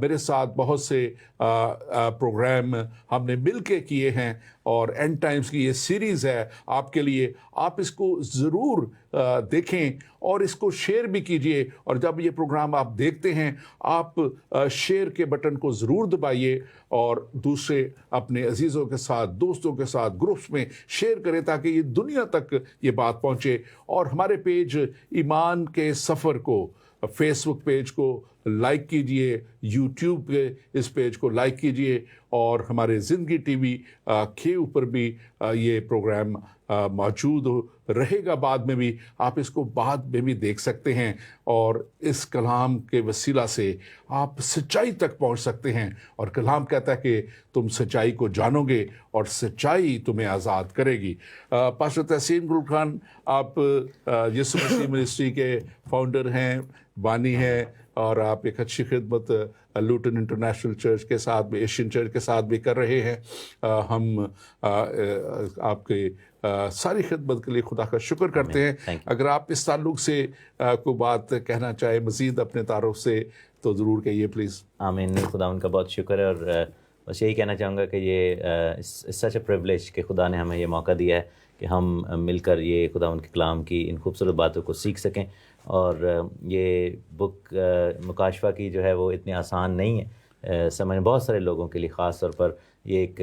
میرے ساتھ بہت سے پروگرام ہم نے مل کے کیے ہیں، اور اینڈ ٹائمز کی یہ سیریز ہے آپ کے لیے، آپ اس کو ضرور دیکھیں اور اس کو شیئر بھی کیجئے، اور جب یہ پروگرام آپ دیکھتے ہیں آپ شیئر کے بٹن کو ضرور دبائیے اور دوسرے اپنے عزیزوں کے ساتھ، دوستوں کے ساتھ گروپس میں شیئر کریں تاکہ یہ دنیا تک یہ بات پہنچے. اور ہمارے پیج ایمان کے سفر کو، فیس بک پیج کو لائک کیجئے، یوٹیوب پہ اس پیج کو لائک کیجئے، اور ہمارے زندگی ٹی وی کے اوپر بھی یہ پروگرام موجود رہے گا. بعد میں بھی آپ اس کو بعد میں بھی دیکھ سکتے ہیں، اور اس کلام کے وسیلہ سے آپ سچائی تک پہنچ سکتے ہیں. اور کلام کہتا ہے کہ تم سچائی کو جانو گے اور سچائی تمہیں آزاد کرے گی. پاسٹر تحسین گل خان، آپ یسوع مسیح منسٹری کے فاؤنڈر ہیں، بانی ہیں، اور آپ ایک اچھی خدمت لوٹن انٹرنیشنل چرچ کے ساتھ بھی، ایشین چرچ کے ساتھ بھی کر رہے ہیں. ہم آپ کے ساری خدمت کے لیے خدا کا شکر کرتے ہیں. اگر آپ اس تعلق سے کوئی بات کہنا چاہے مزید اپنے تعارف سے تو ضرور کہیے پلیز. آمین. خدا ان کا بہت شکر ہے، اور بس یہی کہنا چاہوں گا کہ یہ سچ اے پریولیج کہ خدا نے ہمیں یہ موقع دیا ہے کہ ہم مل کر یہ خدا ان کے کلام کی ان خوبصورت باتوں کو سیکھ سکیں. اور یہ بک مکاشفہ کی جو ہے وہ اتنی آسان نہیں ہے سمجھ. بہت سارے لوگوں کے لیے خاص طور پر یہ ایک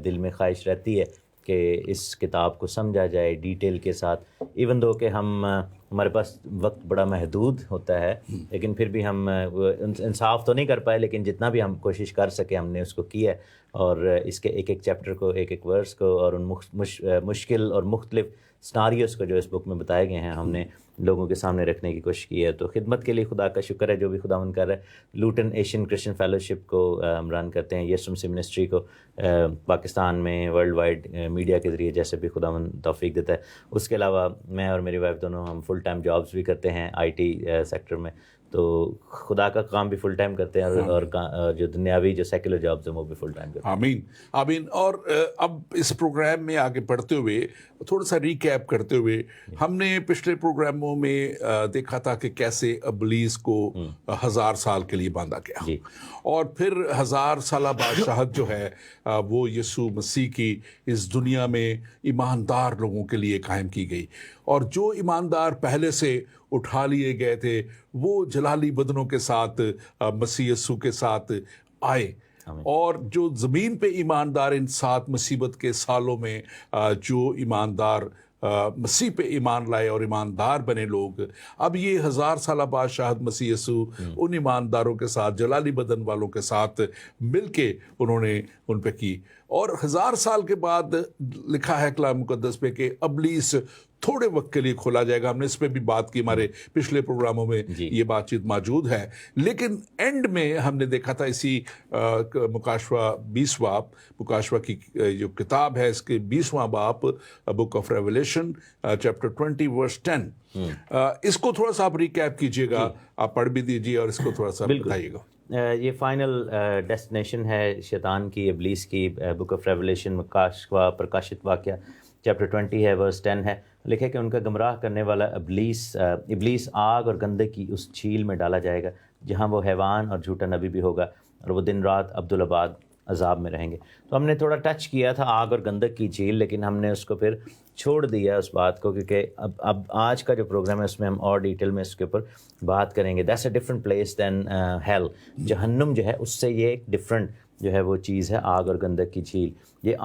دل میں خواہش رہتی ہے کہ اس کتاب کو سمجھا جائے ڈیٹیل کے ساتھ. ایون دو کہ ہمارے پاس وقت بڑا محدود ہوتا ہے، لیکن پھر بھی ہم انصاف تو نہیں کر پائے، لیکن جتنا بھی ہم کوشش کر سکے ہم نے اس کو کیا ہے. اور اس کے ایک ایک چیپٹر کو، ایک ایک ورس کو، اور ان مشکل اور مختلف سناریوز کو جو اس بک میں بتائے گئے ہیں ہم نے لوگوں کے سامنے رکھنے کی کوشش کی ہے. تو خدمت کے لیے خدا کا شکر ہے جو بھی خدا کر رہا ہے. لوٹن ایشین کرسچن فیلوشپ کو ہم رن کرتے ہیں، یسوع مسیح منسٹری کو پاکستان میں ورلڈ وائڈ میڈیا کے ذریعے جیسے بھی خدا توفیق دیتا ہے. اس کے علاوہ میں اور میری وائف دونوں ہم فل ٹائم جابس بھی کرتے ہیں آئی ٹی سیکٹر میں. تو خدا کا کام بھی فل ٹائم کرتے ہیں، اور جو دنیاوی جو سیکولر جابس ہیں وہ بھی فل ٹائم کرتے ہیں. آمین آمین. اور اب اس پروگرام میں آگے بڑھتے ہوئے تھوڑا سا ریکیپ کرتے ہوئے، ہم نے پچھلے پروگراموں میں دیکھا تھا کہ کیسے ابلیس کو 1000 سال کے لیے باندھا گیا، اور پھر 1000 سالہ بادشاہت جو ہے وہ یسوع مسیح کی اس دنیا میں ایماندار لوگوں کے لیے قائم کی گئی. اور جو ایماندار پہلے سے اٹھا لیے گئے تھے وہ جلالی بدنوں کے ساتھ مسیح یسوع کے ساتھ آئے. اور جو زمین پہ ایماندار ان 7 مصیبت کے سالوں میں جو ایماندار مسیح پہ ایمان لائے اور ایماندار بنے لوگ، اب یہ 1000 سالہ بادشاہت مسیح یسوع ان ایمانداروں کے ساتھ، جلالی بدن والوں کے ساتھ مل کے انہوں نے ان پہ کی. اور 1000 سال کے بعد لکھا ہے کلام مقدس پہ کہ ابلیس تھوڑے وقت کے لیے کھولا جائے گا. ہم نے اس پہ بھی بات کی، ہمارے پچھلے پروگراموں میں یہ بات چیت موجود ہے. لیکن اینڈ میں ہم نے دیکھا تھا اسی مکاشفہ 20واں مکاشفہ کی جو کتاب ہے، اس کے 20واں باب، بک آف ریولیشن چیپٹر 20 ورس 10. اس کو تھوڑا سا آپ ریکیپ کیجیے گا، آپ پڑھ بھی دیجیے اور اس کو تھوڑا سا بتائیے گا. یہ فائنل ڈیسٹینیشن ہے شیطان کی، ابلیس کی. بک آف ریولیشن مکاشفہ پرکاشت واقعہ چیپٹر 20 ہے، ورس 10 ہے. لکھے کہ ان کا گمراہ کرنے والا ابلیس آگ اور گندک کی اس جھیل میں ڈالا جائے گا جہاں وہ حیوان اور جھوٹا نبی بھی ہوگا، اور وہ دن رات عبدالآباد عذاب میں رہیں گے. تو ہم نے تھوڑا ٹچ کیا تھا آگ اور گندک کی جھیل، لیکن ہم نے اس کو پھر چھوڑ دیا اس بات کو، کیونکہ اب آج کا جو پروگرام ہے اس میں ہم اور ڈیٹیل میں اس کے اوپر بات کریں گے. That's a different place than hell. جہنم جو ہے اس سے یہ ایک ڈفرنٹ جو ہے وہ چیز ہے آگ اور گندک کی جھیل. یہ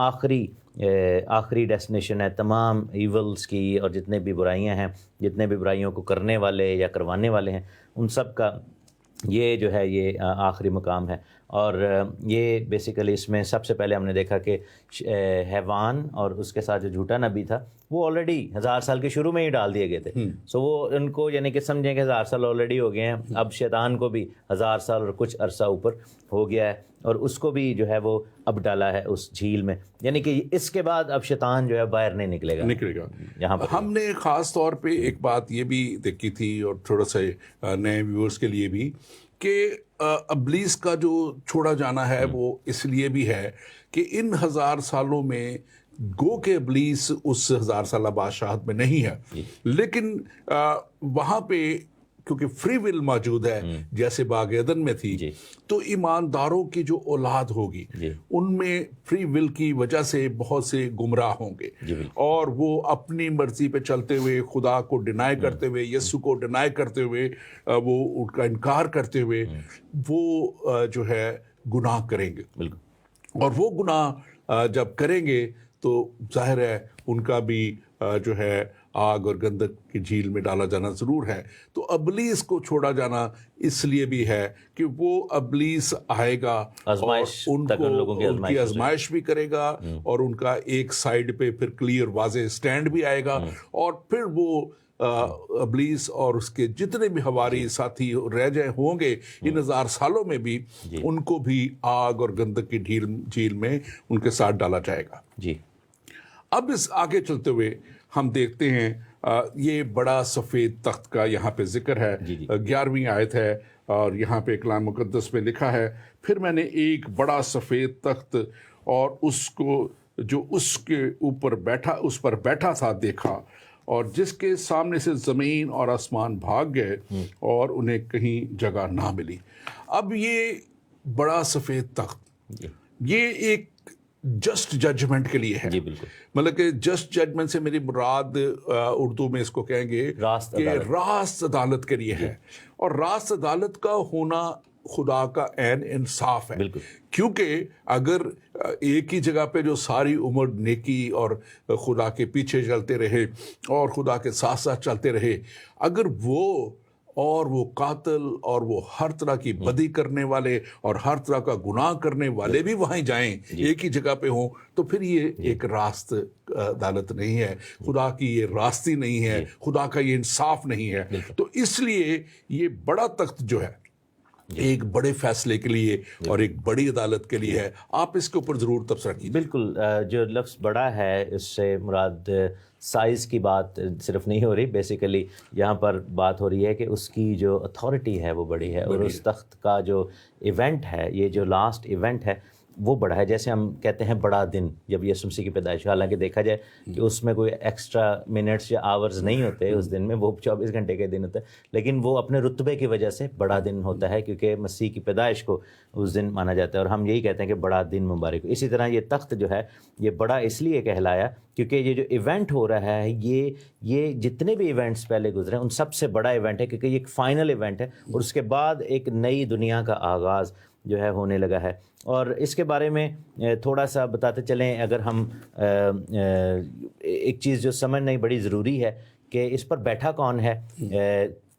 آخری ڈیسٹینیشن ہے تمام ایولز کی، اور جتنے بھی برائیاں ہیں، جتنے بھی برائیوں کو کرنے والے یا کروانے والے ہیں، ان سب کا یہ جو ہے یہ آخری مقام ہے. اور یہ بیسیکلی اس میں سب سے پہلے ہم نے دیکھا کہ حیوان اور اس کے ساتھ جو جھوٹا نبی تھا وہ آلریڈی 1000 سال کے شروع میں ہی ڈال دیے گئے تھے. سو وہ ان کو یعنی کہ سمجھیں کہ 1000 سال آلریڈی ہو گئے ہیں. اب شیطان کو بھی 1000 سال اور کچھ عرصہ اوپر ہو گیا ہے، اور اس کو بھی جو ہے وہ اب ڈالا ہے اس جھیل میں. یعنی کہ اس کے بعد اب شیطان جو ہے باہر نہیں نکلے گا. یہاں پر ہم نے خاص طور پہ ایک بات یہ بھی دیکھی تھی، اور تھوڑا سا نئے ویورز کے لیے بھی، کہ ابلیس کا جو چھوڑا جانا ہے وہ اس لیے بھی ہے کہ ان 1000 سالوں میں گو کہ ابلیس اس 1000 سالہ بادشاہت میں نہیں ہے، لیکن وہاں پہ کیونکہ فری ول موجود ہے جیسے باغ عدن میں تھی, تو ایمانداروں کی جو اولاد ہوگی ان میں فری ول کی وجہ سے بہت سے گمراہ ہوں گے, اور وہ اپنی مرضی پہ چلتے ہوئے, خدا کو ڈینائی کرتے ہوئے, یسوع کو ڈینائی کرتے ہوئے, وہ ان کا انکار کرتے ہوئے وہ جو ہے گناہ کریں گے. اور وہ گناہ جب کریں گے تو ظاہر ہے ان کا بھی جو ہے آگ اور گندک کی جھیل میں ڈالا جانا ضرور ہے. تو ابلیس کو چھوڑا جانا اس لیے بھی ہے کہ وہ ابلیس آئے گا اور ان کی آزمائش بھی کرے گا, اور ان کا ایک سائیڈ پہ پھر کلیئر واضح سٹینڈ بھی آئے گا, اور پھر وہ ابلیس اور اس کے جتنے بھی ہواری ساتھی رہ جائے ہوں گے ان 1000 سالوں میں بھی, ان کو بھی آگ اور گندک کی جھیل میں ان کے ساتھ ڈالا جائے گا. اب اس آگے چلتے ہوئے ہم دیکھتے ہیں یہ بڑا سفید تخت کا یہاں پہ ذکر ہے, 11ویں آیت ہے, اور یہاں پہ کلام مقدس میں لکھا ہے, پھر میں نے ایک بڑا سفید تخت اور اس کو جو اس کے اوپر بیٹھا, اس پر بیٹھا تھا دیکھا, اور جس کے سامنے سے زمین اور آسمان بھاگ گئے اور انہیں کہیں جگہ نہ ملی. اب یہ بڑا سفید تخت یہ ایک جسٹ ججمنٹ کے لیے ہے. مطلب کہ جسٹ ججمنٹ سے میری مراد اردو میں اس کو کہیں گے کہ راست عدالت کے لیے ہے, اور راست عدالت کا ہونا خدا کا عین انصاف ہے. کیونکہ اگر ایک ہی جگہ پہ جو ساری عمر نیکی اور خدا کے پیچھے چلتے رہے اور خدا کے ساتھ ساتھ چلتے رہے, اگر وہ قاتل اور وہ ہر طرح کی بدی کرنے والے اور ہر طرح کا گناہ کرنے والے بھی وہیں جائیں, ایک ہی جگہ پہ ہوں, تو پھر یہ ایک راست عدالت نہیں ہے, خدا کی یہ راستی نہیں ہے, خدا کا یہ انصاف نہیں ہے. تو اس لیے یہ بڑا تخت جو ہے ایک بڑے فیصلے کے لیے اور ایک بڑی عدالت کے لیے ہے. آپ اس کے اوپر ضرور تبصرہ کیجیے. بالکل, جو لفظ بڑا ہے اس سے مراد سائز کی بات صرف نہیں ہو رہی, بیسیکلی یہاں پر بات ہو رہی ہے کہ اس کی جو اتھارٹی ہے وہ بڑی ہے, اور اس تخت کا جو ایونٹ ہے, یہ جو لاسٹ ایونٹ ہے وہ بڑا ہے. جیسے ہم کہتے ہیں بڑا دن جب یسوع مسیح کی پیدائش, حالانکہ دیکھا جائے کہ اس میں کوئی ایکسٹرا منٹس یا آورز نہیں ہوتے اس دن میں, وہ 24 گھنٹے کے دن ہوتا ہے, لیکن وہ اپنے رتبے کی وجہ سے بڑا دن ہوتا ہے کیونکہ مسیح کی پیدائش کو اس دن مانا جاتا ہے, اور ہم یہی کہتے ہیں کہ بڑا دن مبارک. اسی طرح یہ تخت جو ہے یہ بڑا اس لیے کہلایا کیونکہ یہ جو ایونٹ ہو رہا ہے یہ جتنے بھی ایونٹس پہلے گزرے ان سب سے بڑا ایونٹ ہے, کیونکہ یہ ایک فائنل ایونٹ ہے, اور اس کے بعد ایک نئی دنیا کا آغاز جو ہے ہونے لگا ہے. اور اس کے بارے میں تھوڑا سا بتاتے چلیں, اگر ہم ایک چیز جو سمجھنا بڑی ضروری ہے کہ اس پر بیٹھا کون ہے,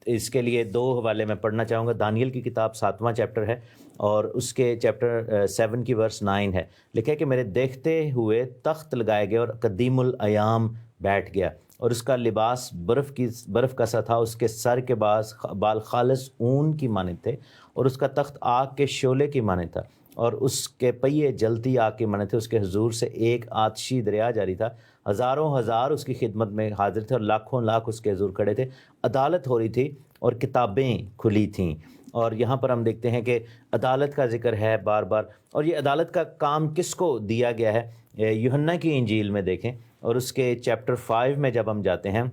اس کے لیے 2 حوالے میں پڑھنا چاہوں گا. دانیل کی کتاب 7واں چیپٹر ہے, اور اس کے چیپٹر 7 کی ورس 9 ہے. لکھا ہے کہ میرے دیکھتے ہوئے تخت لگائے گئے اور قدیم الایام بیٹھ گیا, اور اس کا لباس برف کا سا تھا, اس کے سر کے بال خالص اون کی مانند تھے, اور اس کا تخت آگ کے شعلے کی مانند تھا, اور اس کے پہیے جلتی آگ کی مانند تھے. اس کے حضور سے ایک آتشی دریا جاری تھا, ہزاروں ہزار اس کی خدمت میں حاضر تھے, اور لاکھوں لاکھ اس کے حضور کھڑے تھے. عدالت ہو رہی تھی اور کتابیں کھلی تھیں. اور یہاں پر ہم دیکھتے ہیں کہ عدالت کا ذکر ہے بار بار, اور یہ عدالت کا کام کس کو دیا گیا ہے؟ یوحنا کی انجیل میں دیکھیں, اور اس کے چیپٹر 5 میں جب ہم جاتے ہیں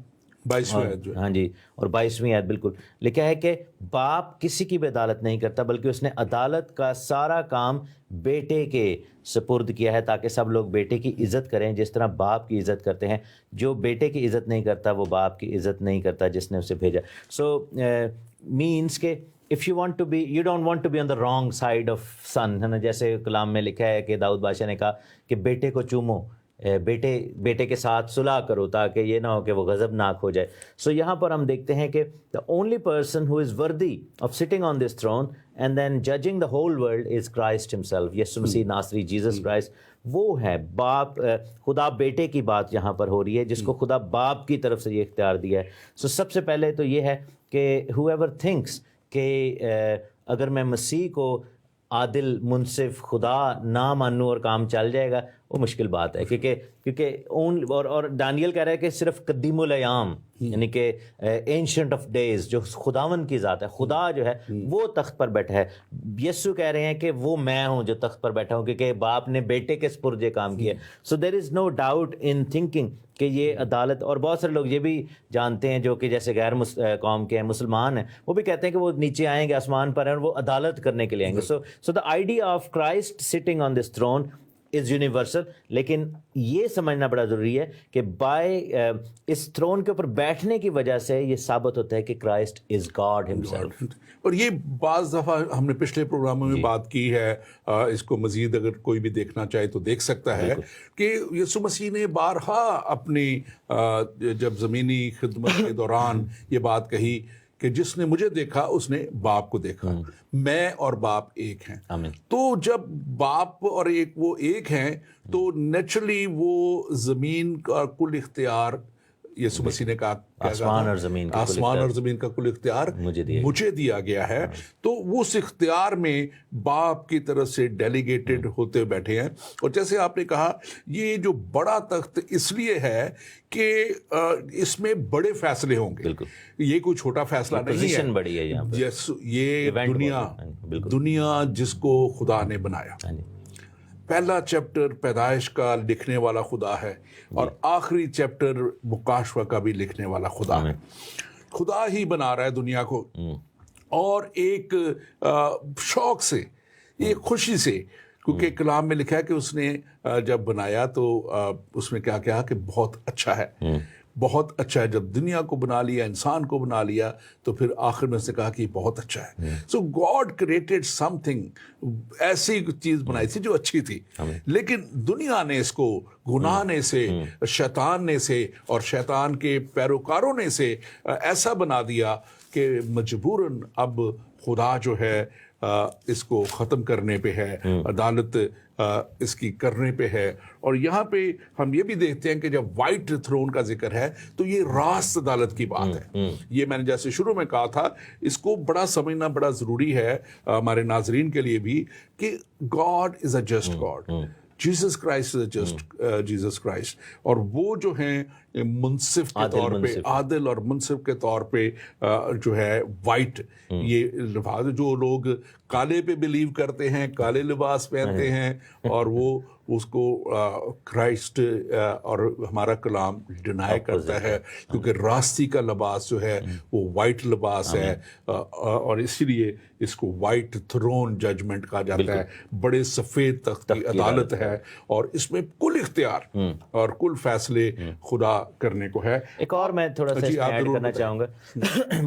22ویں آیت جو ہے, ہاں جی, اور 22ویں آیت بالکل لکھا ہے کہ باپ کسی کی بھی عدالت نہیں کرتا, بلکہ اس نے عدالت کا سارا کام بیٹے کے سپرد کیا ہے, تاکہ سب لوگ بیٹے کی عزت کریں جس طرح باپ کی عزت کرتے ہیں. جو بیٹے کی عزت نہیں کرتا وہ باپ کی عزت نہیں کرتا جس نے اسے بھیجا. سو مینس کہ if you want to be, you don't want to be on the wrong side of son, ہے نا, جیسے کلام میں لکھا ہے کہ داؤد بادشاہ نے کہا کہ بیٹے کو چومو, بیٹے کے ساتھ صلح کرو تاکہ یہ نہ ہو کہ وہ غضب ناک ہو جائے. سو یہاں پر ہم دیکھتے ہیں کہ the only person who is worthy of sitting on this throne and then judging the whole world is Christ himself, یسوع مسیح ناصری, جیسس کرائسٹ. وہ ہے باپ, خدا بیٹے کی بات یہاں پر ہو رہی ہے جس کو خدا باپ کی طرف سے یہ اختیار دیا ہے. سو سب سے پہلے تو یہ ہے کہ whoever thinks کہ اگر میں مسیح کو عادل منصف خدا نہ مانوں اور کام چل جائے گا, وہ مشکل بات ہے، کیونکہ اور دانیل کہہ رہا ہے کہ صرف قدیم الایام یعنی کہ اینشنٹ آف ڈیز جو خداون کی ذات ہے، خدا جو ہے وہ تخت پر بیٹھا ہے. یسوع کہہ رہے ہیں کہ وہ میں ہوں جو تخت پر بیٹھا ہوں، کیونکہ باپ نے بیٹے کے سپرد یہ کام کیا. سو دیر از نو ڈاؤٹ ان تھنکنگ کہ یہ عدالت. اور بہت سارے لوگ یہ بھی جانتے ہیں جو کہ جیسے غیر قوم کے ہیں، مسلمان ہیں، وہ بھی کہتے ہیں کہ وہ نیچے آئیں گے، آسمان پر ہیں، اور وہ عدالت کرنے کے لیے آئیں گے. So the idea of Christ sitting on this throne is universal. لیکن یہ سمجھنا بڑا ضروری ہے کہ اس تھرون کے اوپر بیٹھنے کی وجہ سے یہ ثابت ہوتا ہے کہ کرائسٹ از گاڈ ہمسیلف. اور یہ بعض دفعہ ہم نے پچھلے پروگراموں میں بات کی ہے، اس کو مزید اگر کوئی بھی دیکھنا چاہے تو دیکھ سکتا ہے کہ یسوع مسیح نے بارہا اپنی جب زمینی خدمت کے دوران یہ بات کہی کہ جس نے مجھے دیکھا اس نے باپ کو دیکھا، میں اور باپ ایک ہیں. تو جب باپ اور وہ ایک ہیں تو نیچرلی وہ زمین کا کل اختیار یسوع مسیح نے کہا آسمان اور زمین کا کل اختیار مجھے دیا گیا ہے. تو اس اختیار میں باپ کی طرف سے ڈیلیگیٹڈ ہوتے بیٹھے ہیں. اور جیسے آپ نے کہا یہ جو بڑا تخت اس لیے ہے کہ اس میں بڑے فیصلے ہوں گے. یہ کوئی چھوٹا فیصلہ نہیں ہے. بڑی ہے یہاں پہ. یہ دنیا جس کو خدا نے بنایا. پہلا چیپٹر پیدائش کا لکھنے والا خدا ہے اور آخری چیپٹر مکاشفہ کا بھی لکھنے والا خدا ہے. خدا ہی بنا رہا ہے دنیا کو، اور ایک شوق سے، ایک خوشی سے، کیونکہ کلام میں لکھا ہے کہ اس نے جب بنایا تو اس میں کیا کہا کہ بہت اچھا ہے، بہت اچھا ہے. جب دنیا کو بنا لیا، انسان کو بنا لیا، تو پھر آخر میں اس نے کہا کہ یہ بہت اچھا ہے. So God created some thing, ایسی چیز بنائی تھی جو اچھی تھی. لیکن دنیا نے اس کو گناہ نے سے، شیطان نے سے اور شیطان کے پیروکاروں نے سے ایسا بنا دیا کہ مجبوراً اب خدا جو ہے اس کو ختم کرنے پہ ہے، عدالت اس کی کرنے پہ ہے. اور یہاں پہ ہم یہ بھی دیکھتے ہیں کہ جب وائٹ تھرون کا ذکر ہے تو یہ راست عدالت کی بات ہے. یہ میں نے جیسے شروع میں کہا تھا، اس کو بڑا سمجھنا بڑا ضروری ہے ہمارے ناظرین کے لیے بھی کہ God is a just God, Jesus Christ is a just Jesus Christ. اور وہ جو ہیں منصف کے طور پہ، عادل اور منصف کے طور پہ جو ہے وائٹ، یہ لباس جو لوگ کالے پہ بلیو کرتے ہیں، کالے لباس پہنتے ہیں، اور وہ اس کو کرائسٹ اور ہمارا کلام ڈینائی کرتا ہے، کیونکہ راستی کا لباس جو ہے وہ وائٹ لباس ہے. اور اسی لیے اس کو وائٹ تھرون ججمنٹ کہا جاتا ہے. بڑے سفید تخت کی عدالت ہے، اور اس میں کل اختیار اور کل فیصلے خدا کرنے کو ہے. ایک اور میں تھوڑا سا ایڈ کرنا چاہوں گا.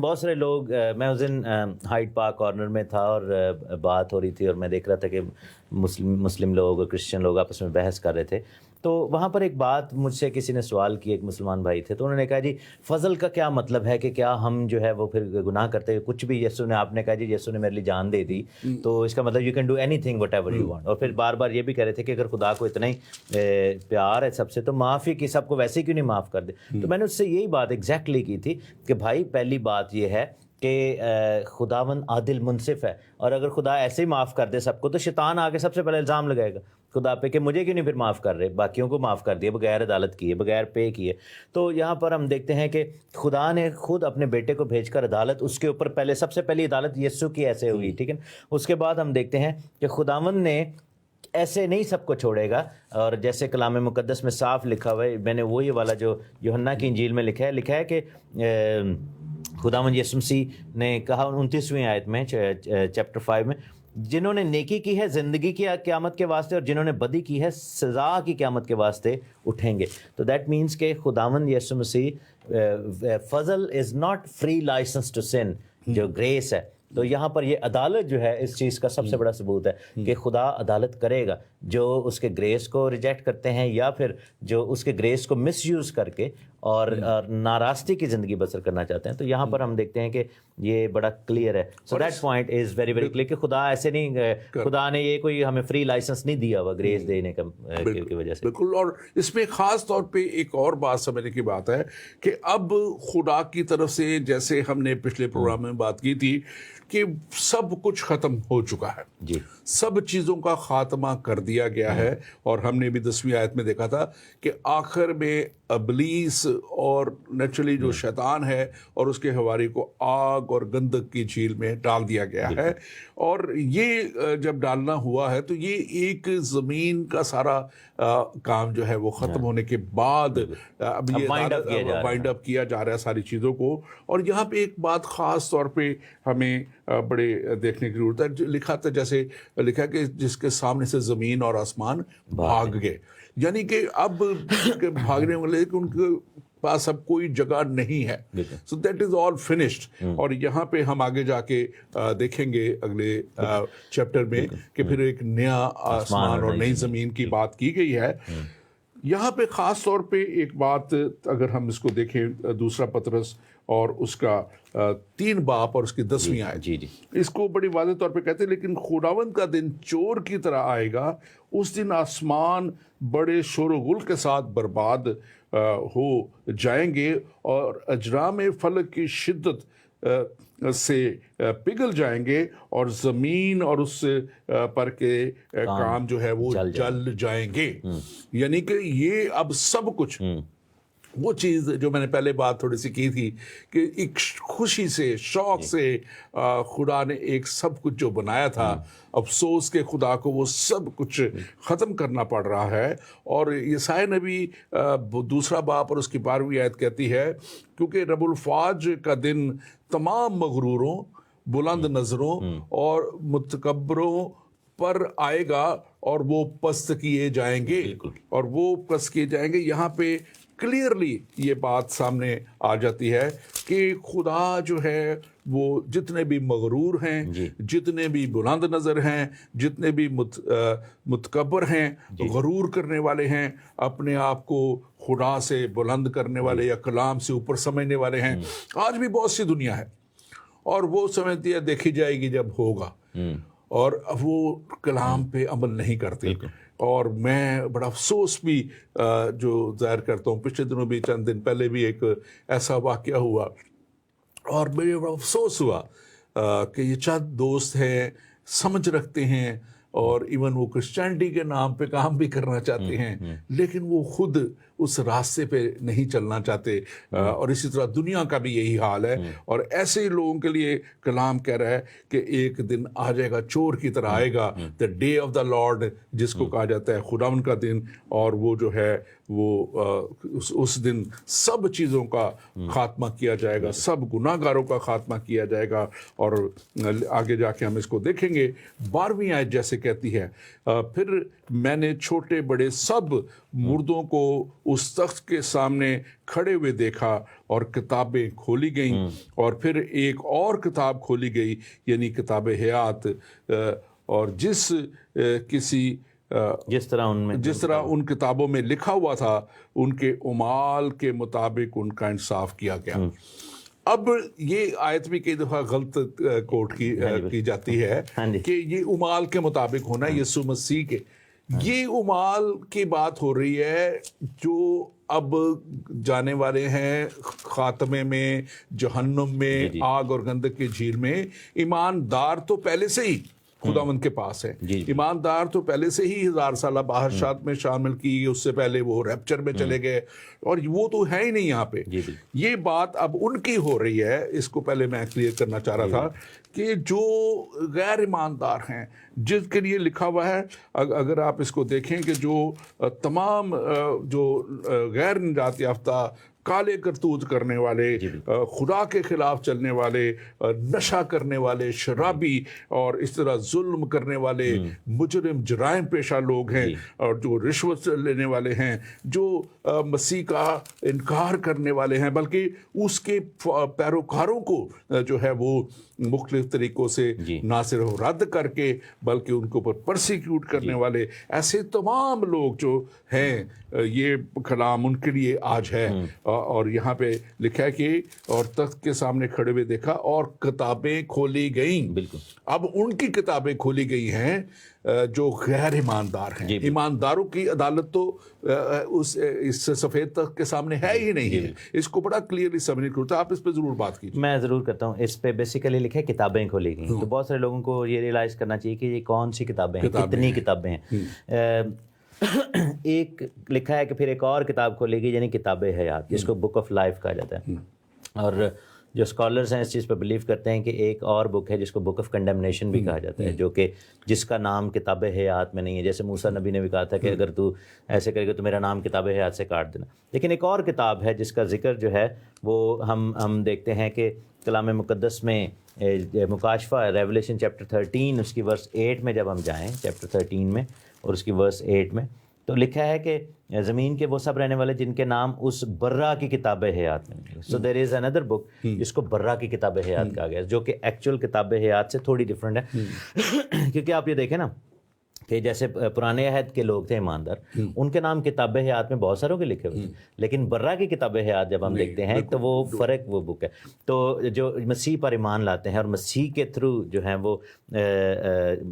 بہت سارے لوگ، میں اس دن ہائیڈ پارک کارنر میں تھا اور بات ہو رہی تھی، اور میں دیکھ رہا تھا کہ مسلم لوگ اور کرسچن لوگ آپس میں بحث کر رہے تھے. تو وہاں پر ایک بات مجھ سے کسی نے سوال کی، ایک مسلمان بھائی تھے، تو انہوں نے کہا جی فضل کا کیا مطلب ہے، کہ کیا ہم جو ہے وہ پھر گناہ کرتے ہوئے کچھ بھی، یسوع نے، آپ نے کہا جی یسوع نے میرے لیے جان دے دی، تو اس کا مطلب you can do any thing what ever you want. اور پھر بار بار یہ بھی کہہ رہے تھے کہ اگر خدا کو اتنا ہی پیار ہے سب سے تو معافی کی سب کو ویسے کیوں نہیں معاف کر دے. تو میں نے اس سے یہی بات ایگزیکٹلی کی تھی کہ بھائی پہلی بات یہ ہے کہ خداوند عادل منصف ہے، اور اگر خدا ایسے ہی معاف کر دے سب کو تو شیطان آگے سب سے پہلے الزام لگائے گا خدا پہ کہ مجھے کیوں نہیں پھر معاف کر رہے، باقیوں کو معاف کر دیا بغیر عدالت کیے، بغیر پے کیے. تو یہاں پر ہم دیکھتے ہیں کہ خدا نے خود اپنے بیٹے کو بھیج کر عدالت، اس کے اوپر پہلے سب سے پہلی عدالت یسوع کی ایسے ہوئی، ٹھیک ہے. اس کے بعد ہم دیکھتے ہیں کہ خداوند نے ایسے نہیں سب کو چھوڑے گا. اور جیسے کلام مقدس میں صاف لکھا ہوا ہے، میں نے وہی والا جو یوحنا کی انجیل میں لکھا ہے کہ خداوند یسوع مسیح نے کہا 29ویں آیت میں چیپٹر 5 میں، جنہوں نے نیکی کی ہے زندگی کی قیامت کے واسطے، اور جنہوں نے بدی کی ہے سزا کی قیامت کے واسطے اٹھیں گے. تو دیٹ مینس کہ خداوند یسوع مسیح، فضل is not free license to sin, جو گریس ہے. تو یہاں پر یہ عدالت جو ہے اس چیز کا سب سے بڑا ثبوت ہے کہ خدا عدالت کرے گا جو اس کے گریس کو ریجیکٹ کرتے ہیں، یا پھر جو اس کے گریس کو مس یوز کر کے اور ناراستی کی زندگی بسر کرنا چاہتے ہیں. تو یہاں پر ہم دیکھتے ہیں کہ یہ بڑا کلیئر ہے. So that point is very very clear کہ خدا ایسے نہیں, خدا نے یہ کوئی ہمیں فری لائسنس نہیں دیا ہوا گریس دینے کی وجہ سے. بالکل. اور اس میں خاص طور پہ ایک اور بات سمجھنے کی بات ہے کہ اب خدا کی طرف سے, جیسے ہم نے پچھلے پروگرام میں بات کی تھی کہ سب کچھ ختم ہو چکا ہے, جی سب چیزوں کا خاتمہ کر دیا گیا ہے. اور ہم نے بھی 10ویں آیت میں دیکھا تھا کہ آخر میں ابلیس اور نیچرلی جو شیطان ہے اور اس کے حواری کو آگ اور گندک کی جھیل میں ڈال دیا گیا ہے. اور یہ جب ڈالنا ہوا ہے تو یہ ایک زمین کا سارا کام جو ہے وہ ختم ہونے کے بعد اب یہ وائنڈ اپ کیا جا رہا ہے ساری چیزوں کو. اور یہاں پہ ایک بات خاص طور پہ ہمیں بڑے دیکھنے کی ضرورت ہے. لکھا تھا, جیسے لکھا کہ جس کے سامنے سے زمین اور آسمان بھاگ گئے, یعنی کہ اب بھاگنے والے کہ ان کے پاس اب کوئی جگہ نہیں ہے. So that is all finished. اور یہاں پہ ہم آگے جا کے دیکھیں گے اگلے چیپٹر میں کہ پھر ایک نیا آسمان اور نئی زمین کی بات کی گئی ہے. یہاں پہ خاص طور پہ ایک بات اگر ہم اس کو دیکھیں, دوسرا پطرس اور اس کا 3 باب اور اس کی 10ویں آیت, اس کو بڑی واضح طور پہ کہتے ہیں لیکن خداوند کا دن چور کی طرح آئے گا, اس دن آسمان بڑے شور و غل کے ساتھ برباد ہو جائیں گے اور اجرام فلک کی شدت سے پگھل جائیں گے اور زمین اور اس پر کے کام جو ہے وہ جل جائیں گے. یعنی کہ یہ اب سب کچھ وہ چیز جو میں نے پہلے بات تھوڑی سی کی تھی کہ ایک خوشی سے, شوق سے خدا نے ایک سب کچھ جو بنایا تھا, افسوس کے خدا کو وہ سب کچھ ختم کرنا پڑ رہا ہے. اور یسائی نبی 2 باب اور اس کی 12ویں آیت کہتی ہے کیونکہ رب الفاج کا دن تمام مغروروں, بلند نظروں اور متکبروں پر آئے گا اور وہ پست کیے جائیں گے, اور وہ پست کیے جائیں گے. یہاں پہ کلیئرلی یہ بات سامنے آ جاتی ہے کہ خدا جو ہے وہ جتنے بھی مغرور ہیں, جتنے بھی بلند نظر ہیں, جتنے بھی متکبر ہیں, غرور کرنے والے ہیں, اپنے آپ کو خدا سے بلند کرنے والے یا کلام سے اوپر سمجھنے والے ہیں, آج بھی بہت سی دنیا ہے اور وہ سمجھتی ہے دیکھی جائے گی جب ہوگا, اور وہ کلام پہ عمل نہیں کرتے. اور میں بڑا افسوس بھی جو ظاہر کرتا ہوں, پچھلے دنوں بھی چند دن پہلے بھی ایک ایسا واقعہ ہوا اور مجھے بڑا افسوس ہوا کہ یہ چند دوست ہیں, سمجھ رکھتے ہیں اور ایون وہ کرسچینٹی کے نام پہ کام بھی کرنا چاہتے ہیں, لیکن وہ خود اس راستے پہ نہیں چلنا چاہتے. اور اسی طرح دنیا کا بھی یہی حال ہے. اور ایسے لوگوں کے لیے کلام کہہ رہا ہے کہ ایک دن آ جائے گا, چور کی طرح آئے گا, the day of the Lord جس کو کہا جاتا ہے, خداوند کا دن. اور وہ جو ہے وہ اس دن سب چیزوں کا خاتمہ کیا جائے گا, سب گناہ گاروں کا خاتمہ کیا جائے گا. اور آگے جا کے ہم اس کو دیکھیں گے. 12ویں آیت جیسے کہتی ہے, پھر میں نے چھوٹے بڑے سب مردوں کو اس تخت کے سامنے کھڑے ہوئے دیکھا اور کتابیں کھولی گئیں, اور پھر ایک اور کتاب کھولی گئی یعنی کتاب حیات, اور جس طرح ان کتابوں میں لکھا ہوا تھا ان کے اعمال کے مطابق ان کا انصاف کیا گیا. اب یہ آیت بھی کئی دفعہ غلط کوٹ کی جاتی ہے کہ یہ اعمال کے مطابق ہونا یسوع مسیح کے, یہ اعمال کی بات ہو رہی ہے جو اب جانے والے ہیں خاتمے میں, جہنم میں, آگ اور گندک کی جھیل میں. ایماندار تو پہلے سے ہی خداوند کے پاس ہے, ایماندار تو پہلے سے ہی 1000 سالہ بادشاہت میں شامل کی, اس سے پہلے وہ ریپچر میں چلے گئے, اور وہ تو ہے ہی نہیں یہاں پہ. یہ بات اب ان کی ہو رہی ہے. اس کو پہلے میں کلیئر کرنا چاہ رہا تھا کہ جو غیر ایماندار ہیں جس کے لیے لکھا ہوا ہے, اگر آپ اس کو دیکھیں کہ جو تمام جو غیر نجات یافتہ, کالے کرتوت کرنے والے, خدا کے خلاف چلنے والے, نشہ کرنے والے, شرابی اور اس طرح ظلم کرنے والے, مجرم جرائم پیشہ لوگ ہیں, اور جو رشوت لینے والے ہیں, جو مسیح کا انکار کرنے والے ہیں, بلکہ اس کے پیروکاروں کو جو ہے وہ مختلف طریقوں سے نہ صرف رد کر کے بلکہ ان کے اوپر پرسیکیوٹ کرنے والے, ایسے تمام لوگ جو ہیں, یہ کلام ان کے لیے آج ہے. اور یہاں پہ لکھا ہے کہ اور تخت کے سامنے کھڑے ہوئے دیکھا اور کتابیں کھولی گئیں. بالکل. اب ان کی کتابیں کھولی گئی ہیں جو غیر ایماندار ہیں. ایمانداروں کی عدالت تو اس سفید تخت کے سامنے ہے ہی نہیں ہے. اس کو بڑا کلیئرلی سمجھنے کی ضرورت ہے. آپ اس پہ ضرور بات کیجیے. میں ضرور کرتا ہوں. اس پہ بیسیکلی لکھا ہے کتابیں کھولی گئیں. تو بہت سارے لوگوں کو یہ ریئلائز کرنا چاہیے کہ یہ کون سی کتابیں ہیں, کتنی کتابیں ہیں. ایک لکھا ہے کہ پھر ایک اور کتاب کھولی گئی, یعنی کتاب حیات, جس کو بک آف لائف کہا جاتا ہے. اور جو اسکالرز ہیں اس چیز پہ بلیو کرتے ہیں کہ ایک اور بک ہے جس کو بک آف کنڈمنیشن بھی کہا جاتا ہے, جو کہ جس کا نام کتاب حیات میں نہیں ہے. جیسے موسیٰ نبی نے بھی کہا تھا کہ اگر تو ایسے کرے گا تو میرا نام کتاب حیات سے کاٹ دینا. لیکن ایک اور کتاب ہے جس کا ذکر جو ہے وہ ہم دیکھتے ہیں کہ کلام مقدس میں مکاشفہ ریولیشن چیپٹر 13 اس کی ورس 8 میں جب ہم جائیں, چیپٹر 13 میں اور اس کی ورس 8 میں, تو لکھا ہے کہ زمین کے وہ سب رہنے والے جن کے نام اس برہ کی کتاب حیات میں نہیں. سو دیر از اندر بک جس کو برہ کی کتاب حیات کہا گیا, جو کہ ایکچوئل کتاب حیات سے تھوڑی ڈفرینٹ ہے. کیونکہ آپ یہ دیکھیں نا کہ جیسے پرانے عہد کے لوگ تھے ایماندار, ان کے نام کتاب حیات میں بہت ساروں کے لکھے ہوئے تھے, لیکن برہ کی کتاب حیات جب ہم دیکھتے ہیں تو وہ فرق وہ بک ہے. تو جو مسیح پر ایمان لاتے ہیں اور مسیح کے تھرو جو ہیں وہ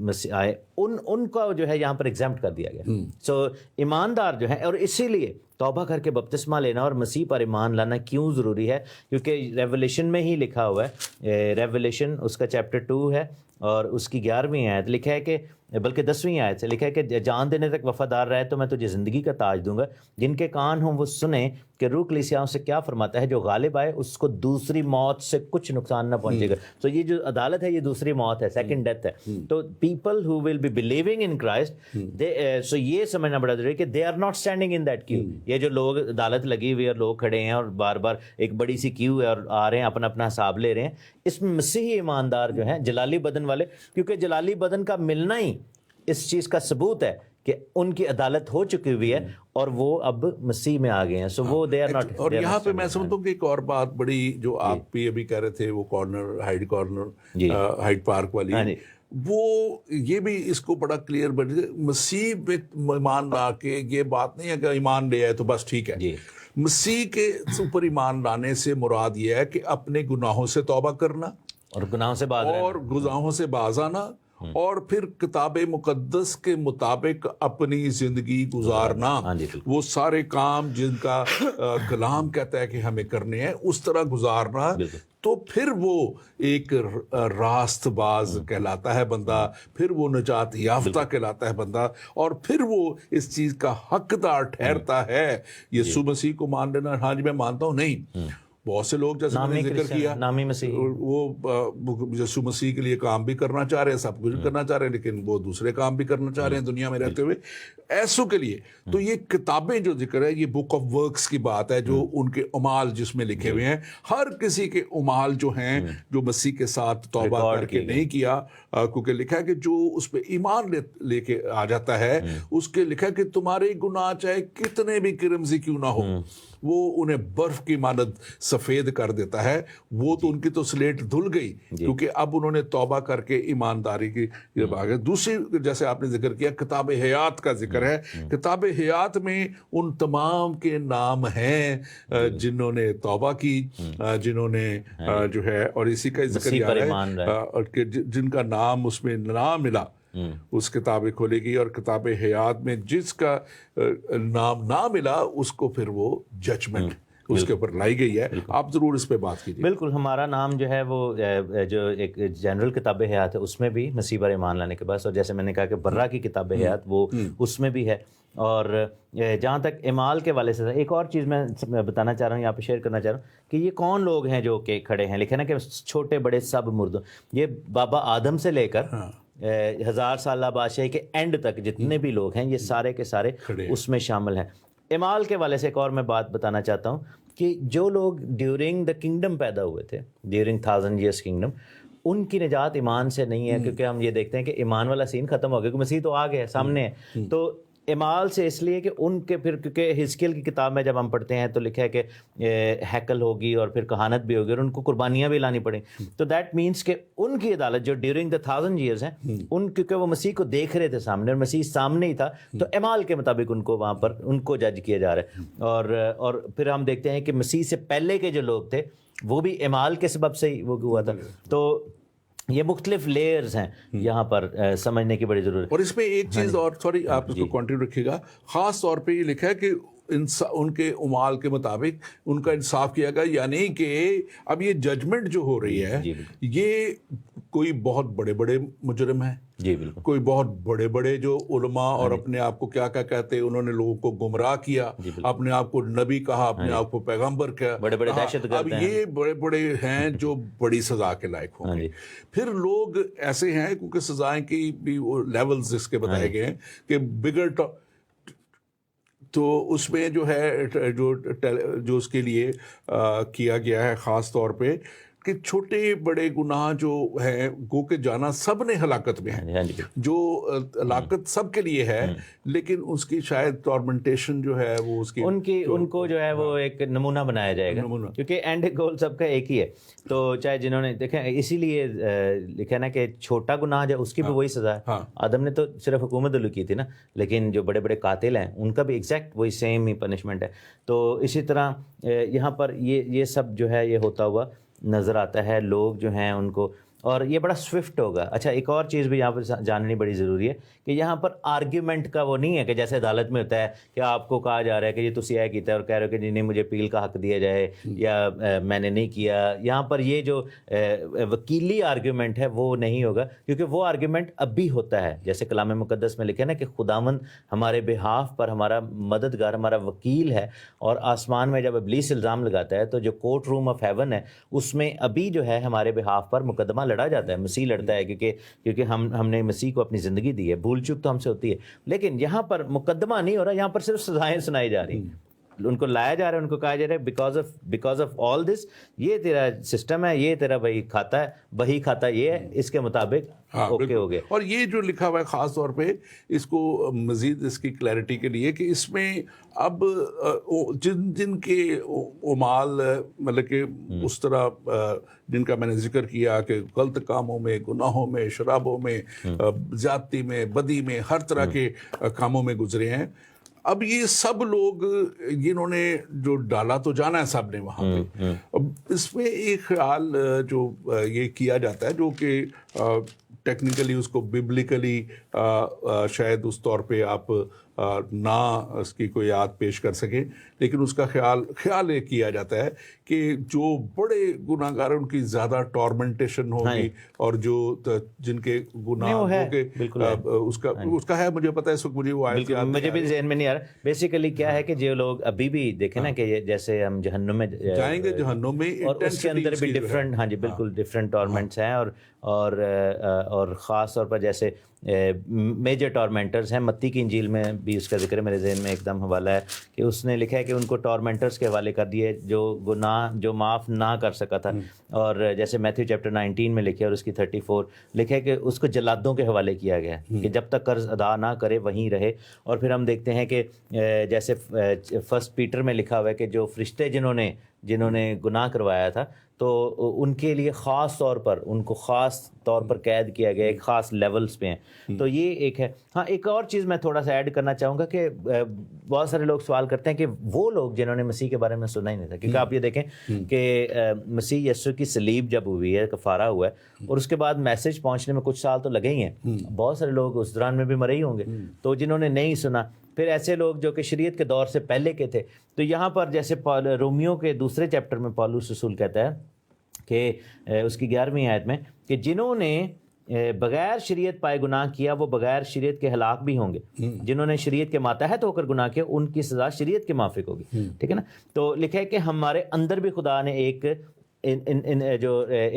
مسیح آئے, ان کا جو ہے یہاں پر ایگزمپٹ کر دیا گیا. سو ایماندار جو ہیں, اور اسی لیے توبہ کر کے بپتسمہ لینا اور مسیح پر ایمان لانا کیوں ضروری ہے, کیونکہ ریولیشن میں ہی لکھا ہوا ہے, ریولیشن اس کا چیپٹر 2 ہے اور اس کی 11ویں آیت لکھا ہے کہ بلکہ 10ویں آیت سے لکھا ہے کہ جان دینے تک وفادار رہے تو میں تجھے زندگی کا تاج دوں گا. جن کے کان ہوں وہ سنیں کہ روح کلیسیاؤں سے کیا فرماتا ہے, جو غالب آئے اس کو دوسری موت سے کچھ نقصان نہ پہنچے گا. تو یہ جو عدالت ہے یہ دوسری موت ہے, سیکنڈ ڈیتھ ہے. تو people who will be believing in Christ, so یہ سمجھنا بڑا ضروری ہے کہ they are not standing in that queue. یہ جو لوگ عدالت لگی ہوئی اور لوگ کھڑے ہیں اور بار بار ایک بڑی سی کیو ہے اور آ رہے ہیں اپنا اپنا حساب لے رہے ہیں, اس میں مسیحی ایماندار جو ہیں جلالی بدن والے, کیونکہ جلالی بدن کا ملنا ہی اس چیز کا ثبوت ہے کہ ان کی عدالت ہو چکی ہوئی ہے اور وہ اب مسیح میں آ گئے ہیں. سو وہ دے آر ناٹ. اور یہاں پہ میں سمجھتا ہوں کہ ایک اور بات بڑی جو آپ بھی ابھی کہہ رہے تھے, وہ کارنر ہائیڈ پارک والی, وہ یہ بھی اس کو بڑا کلیئر مسیح پہ ایمان لا کے یہ بات نہیں ہے کہ ایمان لے آئے تو بس ٹھیک ہے. مسیح کے اوپر ایمان لانے سے مراد یہ ہے کہ اپنے گناہوں سے توبہ کرنا اور گناہوں سے باز آنا اور پھر کتاب مقدس کے مطابق اپنی زندگی گزارنا. وہ سارے کام جن کا کلام کہتا ہے کہ ہمیں کرنے ہیں اس طرح گزارنا. تو پھر وہ ایک راست باز کہلاتا ہے بندہ, پھر وہ نجات یافتہ کہلاتا ہے بندہ, اور پھر وہ اس چیز کا حقدار ٹھہرتا ہے. یسوع مسیح کو مان لینا, ہاں جی میں مانتا ہوں, نہیں. بہت سے لوگ جیسے میں نے ذکر کیا وہ یسوع مسیح کے لیے کام بھی کرنا چاہ رہے ہیں, سب کچھ کرنا چاہ رہے ہیں, لیکن وہ دوسرے کام بھی کرنا چاہ رہے ہیں دنیا میں رہتے ہوئے, ایسوں کے لیے. تو یہ کتابیں جو ذکر ہے, یہ بک آف ورکس کی بات ہے, جو ان کے اعمال جس میں لکھے ہوئے ہیں. ہر کسی کے اعمال جو ہیں جو مسیح کے ساتھ توبہ کر کے نہیں کیا, کیونکہ لکھا ہے کہ جو اس پہ ایمان لے کے آ جاتا ہے اس کے لکھا ہے کہ تمہارے گناہ چاہے کتنے بھی کرمزی کیوں نہ ہو وہ انہیں برف کی مانند سفید کر دیتا ہے. وہ تو ان کی تو سلیٹ دھل گئی کیونکہ اب انہوں نے توبہ کر کے ایمانداری کی آگے. دوسری جیسے آپ نے ذکر کیا کتاب حیات کا ذکر ہے. کتاب حیات میں ان تمام کے نام ہیں جنہوں نے توبہ کی, جنہوں نے جو ہے, اور اسی کا ذکر ہے جن کا نام اس میں نہ ملا اس کتابیں کھولے گی, اور کتاب حیات میں جس کا نام نہ ملا اس کو پھر وہ ججمنٹ اس کے اوپر لائی گئی ہے. آپ ضرور اس پہ بات کیجیے. بالکل. ہمارا نام جو ہے وہ جو ایک جنرل کتاب حیات ہے اس میں بھی مسیح پر ایمان لانے کے بعد, اور جیسے میں نے کہا کہ برہ کی کتاب حیات وہ اس میں بھی ہے. اور جہاں تک اعمال کے والے سے ایک اور چیز میں بتانا چاہ رہا ہوں, یہاں پہ شیئر کرنا چاہ رہا ہوں کہ یہ کون لوگ ہیں جو کہ کھڑے ہیں. لکھے نا کہ چھوٹے بڑے سب مردوں, یہ بابا آدم سے لے کر 1000 سالہ بادشاہی کے اینڈ تک جتنے بھی لوگ ہیں یہ سارے کے سارے اس میں شامل ہیں. اعمال کے والے سے ایک اور میں بات بتانا چاہتا ہوں کہ جو لوگ ڈیورنگ دا کنگڈم پیدا ہوئے تھے, ڈیورنگ 1000 ایئرس کنگڈم, ان کی نجات ایمان سے نہیں ہے. کیونکہ ہم یہ دیکھتے ہیں کہ ایمان والا سین ختم ہو گیا, مسیح تو آ گیا سامنے ہے. تو اعمال سے اس لیے کہ ان کے پھر کیونکہ حزقیل کی کتاب میں جب ہم پڑھتے ہیں تو لکھا ہے کہ ہیکل ہوگی اور پھر کہانت بھی ہوگی اور ان کو قربانیاں بھی لانی پڑیں. تو دیٹ مینس کہ ان کی عدالت جو ڈیورنگ دا 1000 ایئرز ہیں ان کیونکہ وہ مسیح کو دیکھ رہے تھے سامنے اور مسیح سامنے ہی تھا تو اعمال کے مطابق ان کو وہاں پر ان کو جج کیا جا رہا ہے. اور پھر ہم دیکھتے ہیں کہ مسیح سے پہلے کے جو لوگ تھے وہ بھی اعمال کے سبب سے ہی وہ ہوا تھا. تو یہ مختلف لیئرز ہیں یہاں پر سمجھنے کی بڑی ضرورت ہے. اور اس میں ایک چیز اور سوری آپ اس کو کنٹینیو رکھیے گا, خاص طور پہ یہ لکھا ہے کہ ان کے اعمال کے مطابق ان کا انصاف کیا گیا, یعنی کہ اب یہ ججمنٹ جو ہو رہی ہے یہ کوئی بہت بڑے بڑے مجرم ہیں, جی بالکل, کوئی بہت بڑے بڑے جو علماء اور اپنے آپ کو کیا کہتے ہیں, انہوں نے لوگوں کو گمراہ کیا, اپنے آپ کو نبی کہا, اپنے آپ کو پیغمبر کہا, بڑے بڑے دہشت گرد اب یہ بڑے بڑے ہیں جو بڑی سزا کے لائق ہوں گے. پھر لوگ ایسے ہیں کیونکہ سزائیں کی بھی لیولز اس کے بتائے گئے ہیں کہ بگر تو اس میں جو ہے جو اس کے لیے کیا گیا ہے خاص طور پہ کہ چھوٹے بڑے گناہ جو ہیں گو کے جانا سب نے ہلاکت میں ہے, جو ہلاکت سب کے لیے ہے, لیکن اس کی شاید ٹارمنٹیشن جو ہے وہ اس کی ان کو جو ہے وہ ایک نمونہ بنایا جائے گا کیونکہ اینڈ گول سب کا ایک ہی ہے. تو چاہے جنہوں نے دیکھیں اسی لیے لکھا نا کہ چھوٹا گناہ جو اس کی بھی وہی سزا ہے. آدم نے تو صرف حکومت علی کی تھی نا, لیکن جو بڑے بڑے قاتل ہیں ان کا بھی ایگزیکٹ وہی سیم ہی پنشمنٹ ہے. تو اسی طرح یہاں پر یہ سب جو ہے یہ ہوتا ہوا نظر آتا ہے. لوگ جو ہیں ان کو, اور یہ بڑا سوئفٹ ہوگا. اچھا ایک اور چیز بھی یہاں پر جاننی بڑی ضروری ہے کہ یہاں پر آرگیومنٹ کا وہ نہیں ہے کہ جیسے عدالت میں ہوتا ہے کہ آپ کو کہا جا رہا ہے کہ یہ تسی یہ کیتا ہے اور کہہ رہے ہو کہ جی نہیں مجھے اپیل کا حق دیا جائے یا میں نے نہیں کیا. یہاں پر یہ جو وکیلی آرگیومنٹ ہے وہ نہیں ہوگا, کیونکہ وہ آرگیومنٹ اب بھی ہوتا ہے. جیسے کلام مقدس میں لکھا ہے نا کہ خداوند ہمارے بہاف پر ہمارا مددگار ہمارا وکیل ہے, اور آسمان میں جب ابلیس الزام لگاتا ہے تو جو کورٹ روم آف ہیون ہے اس میں ابھی جو ہے ہمارے بہاف پر مقدمہ لڑا جاتا ہے. مسیح لڑتا ہے کیونکہ ہم نے مسیح کو اپنی زندگی دی ہے. بھول چوک تو ہم سے ہوتی ہے, لیکن یہاں پر مقدمہ نہیں ہو رہا, یہاں پر صرف سزائیں سنائی جا رہی ہیں. ان کو لایا جا رہا ہے, ان کو کہا جا رہا ہے بیکاز آف آل دس یہ تیرا سسٹم ہے, یہ تیرا وہی کھاتا ہے, وہی کھاتا یہ ہے, اس کے مطابق اوکے ہو گیا. اور یہ جو لکھا ہوا ہے خاص طور پہ اس کو مزید اس کی کلیئرٹی کے لیے کہ اس میں اب جن کے اعمال مطلب کہ اس طرح جن کا میں نے ذکر کیا کہ غلط کاموں میں, گناہوں میں, شرابوں میں, زیادتی میں, بدی میں, ہر طرح کے کاموں میں گزرے ہیں, اب یہ سب لوگ جنہوں نے جو ڈالا تو جانا ہے سب نے وہاں پہ. اب اس میں ایک خیال جو یہ کیا جاتا ہے جو کہ ٹیکنیکلی اس کو ببلیکلی شاید اس طور پہ آپ نہ اس کی کوئی یاد پیش کر سکیں, لیکن اس کا خیال یہ کیا جاتا ہے کہ جو بڑے گناہ گار ان کی زیادہ ٹارمنٹیشن ہوگی, اور جو جن کے گناہ اس کا ہے مجھے پتا ہے, اس وقت مجھے وہ آیت مجھے بھی ذہن میں نہیں آ رہا. بیسیکلی کیا ہے کہ جو لوگ ابھی بھی دیکھیں نا کہ جیسے ہم جہنم میں جائیں گے, جہنم میں, اور اس کے اندر بھی ڈفرینٹ, ہاں جی بالکل ڈفرینٹ ٹارمنٹس ہیں, اور خاص طور پر جیسے میجر ٹارمنٹرز ہیں. متی کی انجیل میں بھی اس کا ذکر ہے, میرے ذہن میں ایک دم حوالہ ہے کہ اس نے لکھا ہے کہ ان کو ٹارمنٹرز کے حوالے کر دیے جو گناہ جو معاف نہ کر سکا تھا. اور جیسے میتھیو چیپٹر 19 میں لکھے اور اس کی 34 لکھا ہے کہ اس کو جلادوں کے حوالے کیا گیا ہے کہ جب تک قرض ادا نہ کرے وہیں رہے. اور پھر ہم دیکھتے ہیں کہ جیسے فرسٹ پیٹر میں لکھا ہوا ہے کہ جو فرشتے جنہوں نے گناہ کروایا تھا تو ان کے لیے خاص طور پر ان کو خاص طور پر قید کیا گیا, ایک خاص لیولز پہ ہیں. تو یہ ایک ہے. ہاں ایک اور چیز میں تھوڑا سا ایڈ کرنا چاہوں گا کہ بہت سارے لوگ سوال کرتے ہیں کہ وہ لوگ جنہوں نے مسیح کے بارے میں سنا ہی نہیں تھا, کیونکہ آپ یہ دیکھیں کہ مسیح یسوع کی صلیب جب ہوئی ہے, کفارہ ہوا ہے, اور اس کے بعد میسج پہنچنے میں کچھ سال تو لگے ہی ہیں, بہت سارے لوگ اس دوران میں بھی مرے ہی ہوں گے. تو جنہوں نے نہیں سنا, پھر ایسے لوگ جو کہ شریعت کے دور سے پہلے کے تھے, تو یہاں پر جیسے رومیو کے دوسرے چیپٹر میں پولس رسول کہتا ہے کہ اس کی 11ویں آیت میں کہ جنہوں نے بغیر شریعت پائے گناہ کیا وہ بغیر شریعت کے ہلاک بھی ہوں گے. جنہوں نے شریعت کے ماتحت ہو کر گناہ کیا ان کی سزا شریعت کے موافق ہوگی. ٹھیک ہے نا. تو لکھا ہے کہ ہمارے اندر بھی خدا نے ایک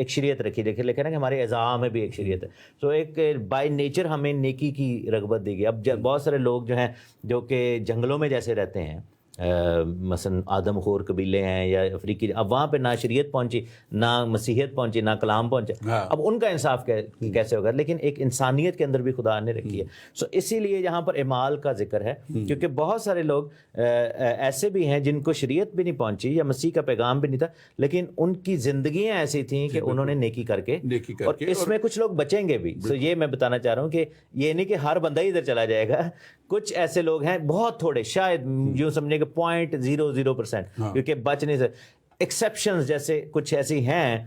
شریعت رکھی. دیکھیں لکھا ہے نا کہ ہمارے اعضاء میں بھی ایک شریعت ہے. تو ایک بائی نیچر ہمیں نیکی کی رغبت دی گئی. اب بہت سارے لوگ جو ہیں جو کہ جنگلوں میں جیسے رہتے ہیں, مثلا آدم خور قبیلے ہیں یا افریقی، اب وہاں پہ نہ شریعت پہنچی، نہ مسیحیت پہنچی، نہ کلام پہنچا، اب ان کا انصاف کیسے ہوگا؟ لیکن ایک انسانیت کے اندر بھی خدا نے رکھی ہے. سو اسی لیے یہاں پر اعمال کا ذکر ہے، کیونکہ بہت سارے لوگ ایسے بھی ہیں جن کو شریعت بھی نہیں پہنچی یا مسیح کا پیغام بھی نہیں تھا، لیکن ان کی زندگیاں ایسی تھیں کہ انہوں نے نیکی کر کے، اور اس میں کچھ لوگ بچیں گے بھی. سو یہ میں بتانا چاہ رہا ہوں کہ یہ نہیں کہ ہر بندہ ہی ادھر چلا جائے گا. کچھ ایسے لوگ ہیں بہت تھوڑے، شاید یوں سمجھے کہ 0.00%، کیونکہ بچ نہیں سکتے. ایکسیپشنز جیسے کچھ ایسی ہیں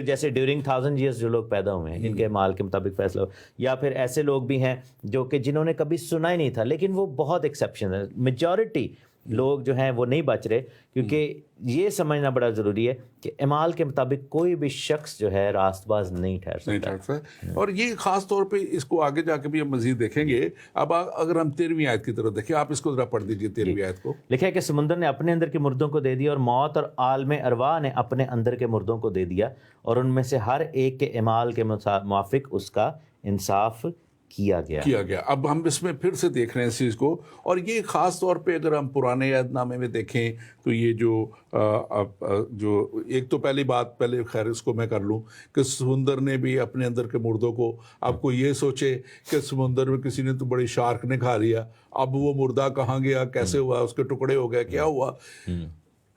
جیسے ڈیورنگ 1000 ایئرس جو لوگ پیدا ہوئے ہیں جن کے مال کے مطابق فیصلہ ہو، یا پھر ایسے لوگ بھی ہیں جو کہ جنہوں نے کبھی سنا ہی نہیں تھا، لیکن وہ بہت ایکسیپشن ہے. میجورٹی لوگ جو ہیں وہ نہیں بچ رہے، کیونکہ یہ سمجھنا بڑا ضروری ہے کہ اعمال کے مطابق کوئی بھی شخص جو ہے راست باز نہیں ٹھہر سکتا. اور یہ خاص طور پہ اس کو آگے جا کے بھی ہم مزید دیکھیں گے. اب اگر ہم 13ویں آیت کی طرف دیکھیں، آپ اس کو ذرا پڑھ دیجیے 13ویں آیت کو. لکھا ہے کہ سمندر نے اپنے اندر کے مردوں کو دے دیا، اور موت اور عالم ارواح نے اپنے اندر کے مردوں کو دے دیا، اور ان میں سے ہر ایک کے اعمال کے موافق اس کا انصاف کیا گیا. اب ہم اس میں پھر سے دیکھ رہے ہیں اس چیز کو، اور یہ خاص طور پہ اگر ہم پرانے عہد نامے میں دیکھیں تو یہ جو ایک تو پہلی بات، پہلے خیر اس کو میں کر لوں کہ سمندر نے بھی اپنے اندر کے مردوں کو، آپ کو یہ سوچے کہ سمندر میں کسی نے تو بڑی شارک نے کھا لیا، اب وہ مردہ کہاں گیا، کیسے ہوا، اس کے ٹکڑے ہو گئے، کیا ہوا؟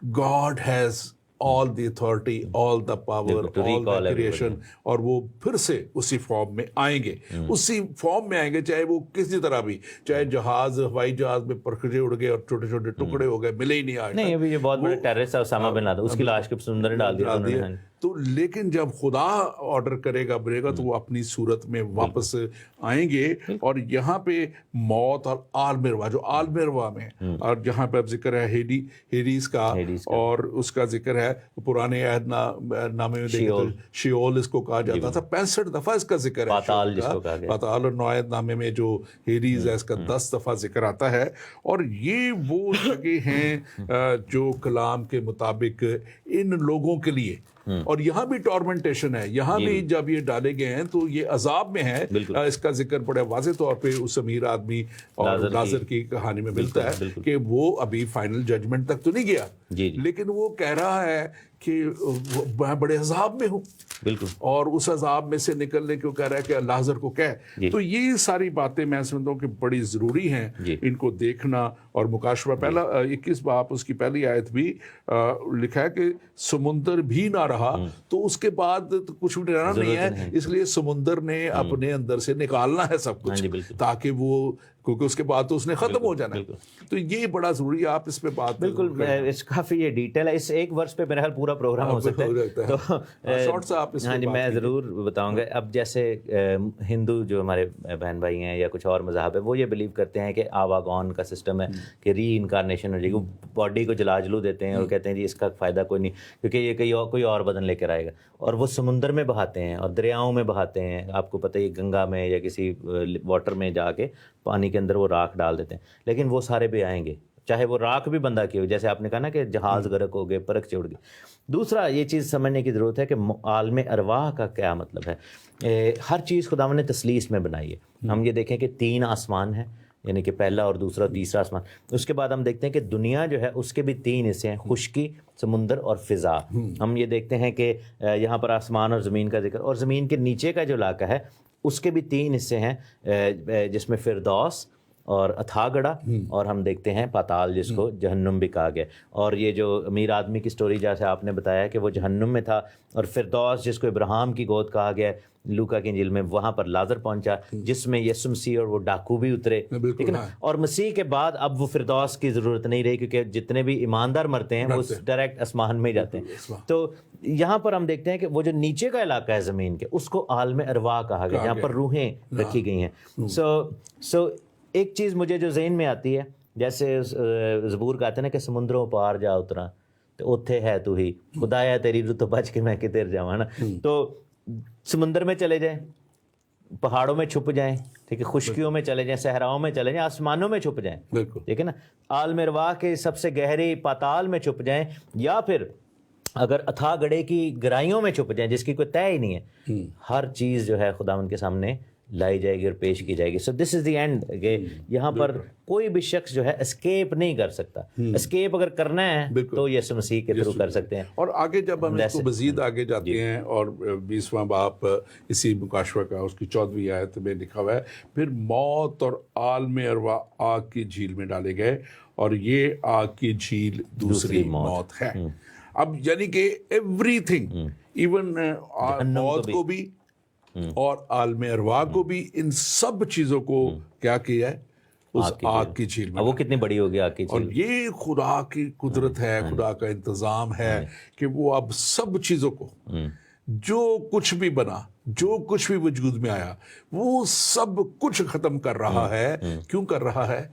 God has all the authority, all the power, all the creation. اور وہ پھر سے اسی فارم میں آئیں گے، اسی فارم میں آئیں گے، چاہے وہ کسی طرح بھی، چاہے جہاز، ہوائی جہاز میں پرکھڑے اڑ گئے اور چھوٹے چھوٹے ٹکڑے ہو گئے، ملے ہی نہیں آج. نہیں، ابھی یہ بہت بڑے ٹیررسٹ ہے اسامہ بن لادن، اس کی لاش کے سمندر میں ڈال دیا تو. لیکن جب خدا آرڈر کرے گا بنے گا تو وہ اپنی صورت میں واپس آئیں گے. اور یہاں پہ موت اور عالم ارواح، جو عالم ارواح میں، اور جہاں پہ اب ذکر ہے ہیڈیز کا، اور اس کا ذکر ہے پرانے عہد نامے میں دیکھیں تو شیول اس کو کہا جاتا تھا. 65 دفعہ اس کا ذکر ہے، پاتال. اور نوع عہد نامے میں جو ہیڈیز ہے اس کا 10 دفعہ ذکر آتا ہے. اور یہ وہ جگہ ہیں جو کلام کے مطابق ان لوگوں کے لیے، اور یہاں بھی ٹارمنٹیشن ہے، یہاں بھی جب یہ ڈالے گئے ہیں تو یہ عذاب میں ہے. اس کا ذکر بڑے واضح طور پہ اس امیر آدمی اور لازر کی کہانی میں ملتا ہے کہ وہ ابھی فائنل ججمنٹ تک تو نہیں گیا، لیکن وہ کہہ رہا ہے کہ میں بڑے عذاب میں ہوں، اور اس عذاب میں سے نکلنے کو کہہ رہا ہے کہ لازر کو کہہ. تو یہ ساری باتیں میں سمجھتا ہوں کہ بڑی ضروری ہیں ان کو دیکھنا. اور مکاشفہ پہلا 21 باب اس کی پہلی آیت بھی لکھا ہے کہ سمندر بھی نہ رہا، تو اس کے بعد کچھ بھی رہنا نہیں ہے، اس لیے سمندر نے اپنے اندر سے نکالنا ہے سب کچھ، تاکہ وہ، کیونکہ اس کے بعد تو اس نے ختم ہو جانا ہے. تو یہ بڑا ضروری ہے. آپ اس پہ بات بالکل، اس کافی یہ ڈیٹیل ہے، اس ایک ورس پہ میرا خیال پورا پروگرام ہو سکتا ہے. تو ہاں جی، میں ضرور بتاؤں گا. اب جیسے ہندو جو ہمارے بہن بھائی ہیں یا کچھ اور مذاہب ہے، وہ یہ بلیو کرتے ہیں کہ آواگون کا سسٹم ہے، کہ ری انکارنیشن ہو جائے گی. وہ باڈی کو جلا جلو دیتے ہیں اور کہتے ہیں جی اس کا فائدہ کوئی نہیں، کیونکہ یہ کوئی اور بدن لے کر آئے گا. اور وہ سمندر میں بہاتے ہیں اور دریاؤں میں بہاتے ہیں. آپ کو پتہ ہے گنگا میں یا کسی واٹر میں جا کے پانی کے اندر وہ راکھ ڈال دیتے ہیں، لیکن وہ سارے بھی آئیں گے، چاہے وہ راکھ بھی بندہ کی ہو. جیسے آپ نے کہا نا کہ جہاز غرق ہو گئے، پرکھ چڑھ گئی. دوسرا یہ چیز سمجھنے کی ضرورت ہے کہ عالم ارواح کا کیا مطلب ہے. ہر چیز خداوند نے تثلیث میں بنائی ہے. ہم یہ دیکھیں کہ 3 آسمان ہیں، یعنی کہ پہلا اور دوسرا تیسرا آسمان. اس کے بعد ہم دیکھتے ہیں کہ دنیا جو ہے اس کے بھی 3 حصے ہیں، خشکی، سمندر اور فضا. ہم یہ دیکھتے ہیں کہ یہاں پر آسمان اور زمین کا ذکر، اور زمین کے نیچے کا جو علاقہ ہے اس کے بھی 3 حصے ہیں، جس میں فردوس اور اتھا گڑھا، اور ہم دیکھتے ہیں پاتال جس کو جہنم بھی کہا گیا. اور یہ جو امیر آدمی کی سٹوری جیسے آپ نے بتایا کہ وہ جہنم میں تھا، اور فردوس جس کو ابراہیم کی گود کہا گیا لوکا کی انجیل میں، وہاں پر لازر پہنچا جس میں یسوع مسیح اور وہ ڈاکو بھی اترے، ٹھیک ہے نا. اور مسیح کے بعد اب وہ فردوس کی ضرورت نہیں رہی، کیونکہ جتنے بھی ایماندار مرتے ہیں وہ ڈائریکٹ آسمان میں جاتے ہیں. تو یہاں پر ہم دیکھتے ہیں کہ وہ جو نیچے کا علاقہ ہے زمین کے، اس کو عالم ارواح کہا گیا، جہاں پر روحیں رکھی گئی ہیں. سو ایک چیز مجھے جو ذہن میں آتی ہے، جیسے زبور کہتے ہیں نا کہ سمندروں پار جا اترا تو اتھے ہے تو ہی خدایا تیری رو تو بچ کے میں کدھر جاواں نا. تو سمندر میں چلے جائیں، پہاڑوں میں چھپ جائیں، ٹھیک ہے، خشکیوں میں چلے جائیں، صحراؤں میں چلے جائیں، آسمانوں میں چھپ جائیں، ٹھیک ہے نا، عالم ارواح کے سب سے گہری پاتال میں چھپ جائیں، یا پھر اگر اتھا گڑھے کی گہرائیوں میں چھپ جائیں جس کی کوئی طے ہی نہیں ہے، ہر چیز جو ہے خداوند کے سامنے لائی جائے گی اور پیش کی جائے گی. سو دس از دی اینڈ کہ یہاں پر کوئی بھی شخص جو ہے اسکیپ نہیں کر سکتا. اسکیپ اگر کرنا ہے تو یسوع مسیح کے تھرو کر سکتے ہیں. اور آگے جب ہم اس کو مزید آگے جاتے ہیں اور 20واں باب اسی مکاشفہ کا اس کی 14ویں آیت میں لکھا ہوا ہے پھر موت اور عالم ارواح آگ کی جھیل میں ڈالے گئے اور یہ آگ کی جھیل دوسری موت ہے. اب یعنی کہ ایوری تھنگ ایون موت کو بھی اور عالم ارواح کو بھی ان سب چیزوں کو کیا کیا ہے اس آگ کی جھیل میں. وہ کتنی بڑی ہوگی آگ کی جھیل. اور یہ خدا کی قدرت ہے, خدا کا انتظام ہے کہ وہ اب سب چیزوں کو جو کچھ بھی بنا, جو کچھ بھی وجود میں آیا, وہ سب کچھ ختم کر رہا ہے. کیوں کر رہا ہے؟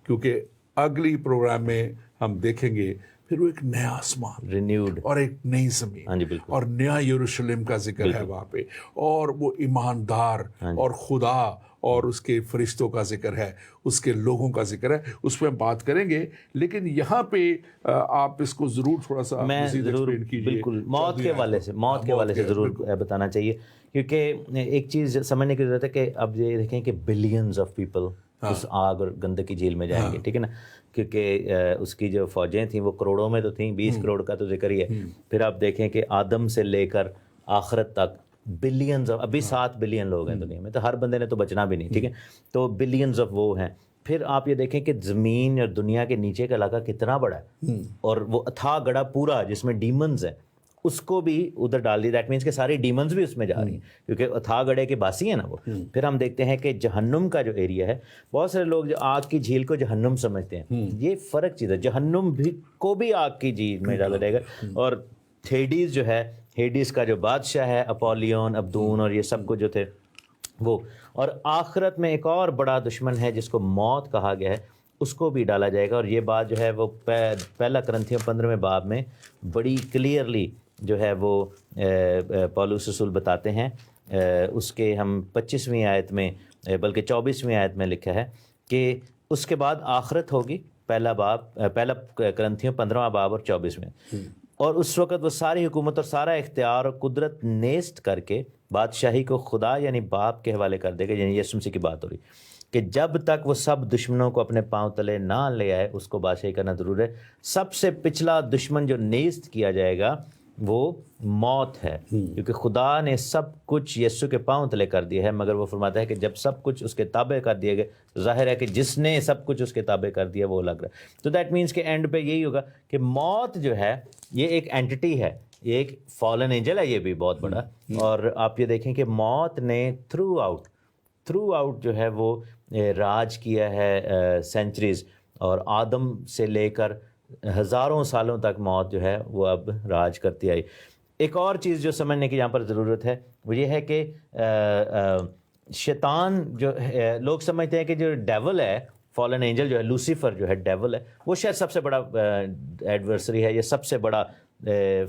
کیونکہ اگلی پروگرام میں ہم دیکھیں گے پھر وہ ایک نیا آسمان رینیوڈ اور ایک نئی زمین اور نیا یروشلم کا ذکر ہے وہاں پہ, اور وہ ایماندار اور خدا اور اس کے فرشتوں کا ذکر ہے, اس کے لوگوں کا ذکر ہے. اس پہ ہم بات کریں گے, لیکن یہاں پہ آپ اس کو ضرور تھوڑا سا مزید ایکسپلین کیجیے. بالکل موت کے حوالے سے ضرور بتانا چاہیے, کیونکہ ایک چیز سمجھنے کی ضرورت ہے کہ اب یہ دیکھیں کہ بلینز آف پیپل اس آگ اور گندگی جھیل میں جائیں گے, ٹھیک ہے نا, کیونکہ اس کی جو فوجیں تھیں وہ کروڑوں میں تو تھیں, 20 کروڑ کا تو ذکر ہی ہے. پھر آپ دیکھیں کہ آدم سے لے کر آخرت تک بلینز آف, ابھی 7 بلین لوگ ہیں دنیا میں, تو ہر بندے نے تو بچنا بھی نہیں, ٹھیک ہے, تو بلینز آف وہ ہیں. پھر آپ یہ دیکھیں کہ زمین اور دنیا کے نیچے کا علاقہ کتنا بڑا ہے, اور وہ اتھا گڑھا پورا جس میں ڈیمنز ہیں اس کو بھی ادھر ڈال دی. دیٹ مینس کہ ساری ڈیمنز بھی اس میں جا رہی ہیں کیونکہ اتھا گڑھے کے باسی ہیں نا وہ. پھر ہم دیکھتے ہیں کہ جہنم کا جو ایریا ہے, بہت سارے لوگ جو آگ کی جھیل کو جہنم سمجھتے ہیں, یہ فرق چیز ہے. جہنم بھی کو بھی آگ کی جھیل میں ڈالا جائے گا. اور ہیڈیز جو ہے, ہیڈیز کا جو بادشاہ ہے اپولیون, ابدون اور یہ سب کو جو تھے وہ, اور آخرت میں ایک اور بڑا دشمن ہے جس کو موت کہا گیا ہے, اس کو بھی ڈالا جائے گا. اور یہ بات جو ہے وہ پہلا کرنتھیوں 15ویں باب میں بڑی کلیئرلی جو ہے وہ پولس رسول بتاتے ہیں. اس کے ہم 25ویں آیت میں بلکہ 24ویں آیت میں لکھا ہے کہ اس کے بعد آخرت ہوگی. پہلا کرنتھیوں 15واں باب اور 24ویں, اور اس وقت وہ ساری حکومت اور سارا اختیار اور قدرت نیست کر کے بادشاہی کو خدا یعنی باپ کے حوالے کر دے گا. یعنی یسوع مسیح کی بات ہو رہی کہ جب تک وہ سب دشمنوں کو اپنے پاؤں تلے نہ لے آئے اس کو بادشاہی کرنا ضرور ہے. سب سے پچھلا دشمن جو نیست کیا جائے گا وہ موت ہے, کیونکہ خدا نے سب کچھ یسوع کے پاؤں تلے کر دیا ہے. مگر وہ فرماتا ہے کہ جب سب کچھ اس کے تابع کر دیے گئے, ظاہر ہے کہ جس نے سب کچھ اس کے تابع کر دیا وہ لگ رہا ہے. تو دیٹ مینس کہ اینڈ پہ یہی ہوگا کہ موت جو ہے یہ ایک اینٹی ہے, یہ ایک فالن اینجل ہے, یہ بھی بہت بڑا. اور آپ یہ دیکھیں کہ موت نے تھرو آؤٹ جو ہے وہ راج کیا ہے سینچریز, اور آدم سے لے کر ہزاروں سالوں تک موت جو ہے وہ اب راج کرتی آئی. ایک اور چیز جو سمجھنے کی یہاں پر ضرورت ہے وہ یہ ہے کہ شیطان جو لوگ سمجھتے ہیں کہ جو ڈیول ہے, فالن اینجل جو ہے, لوسیفر جو ہے ڈیول ہے, وہ شاید سب سے بڑا ایڈورسری ہے, یہ سب سے بڑا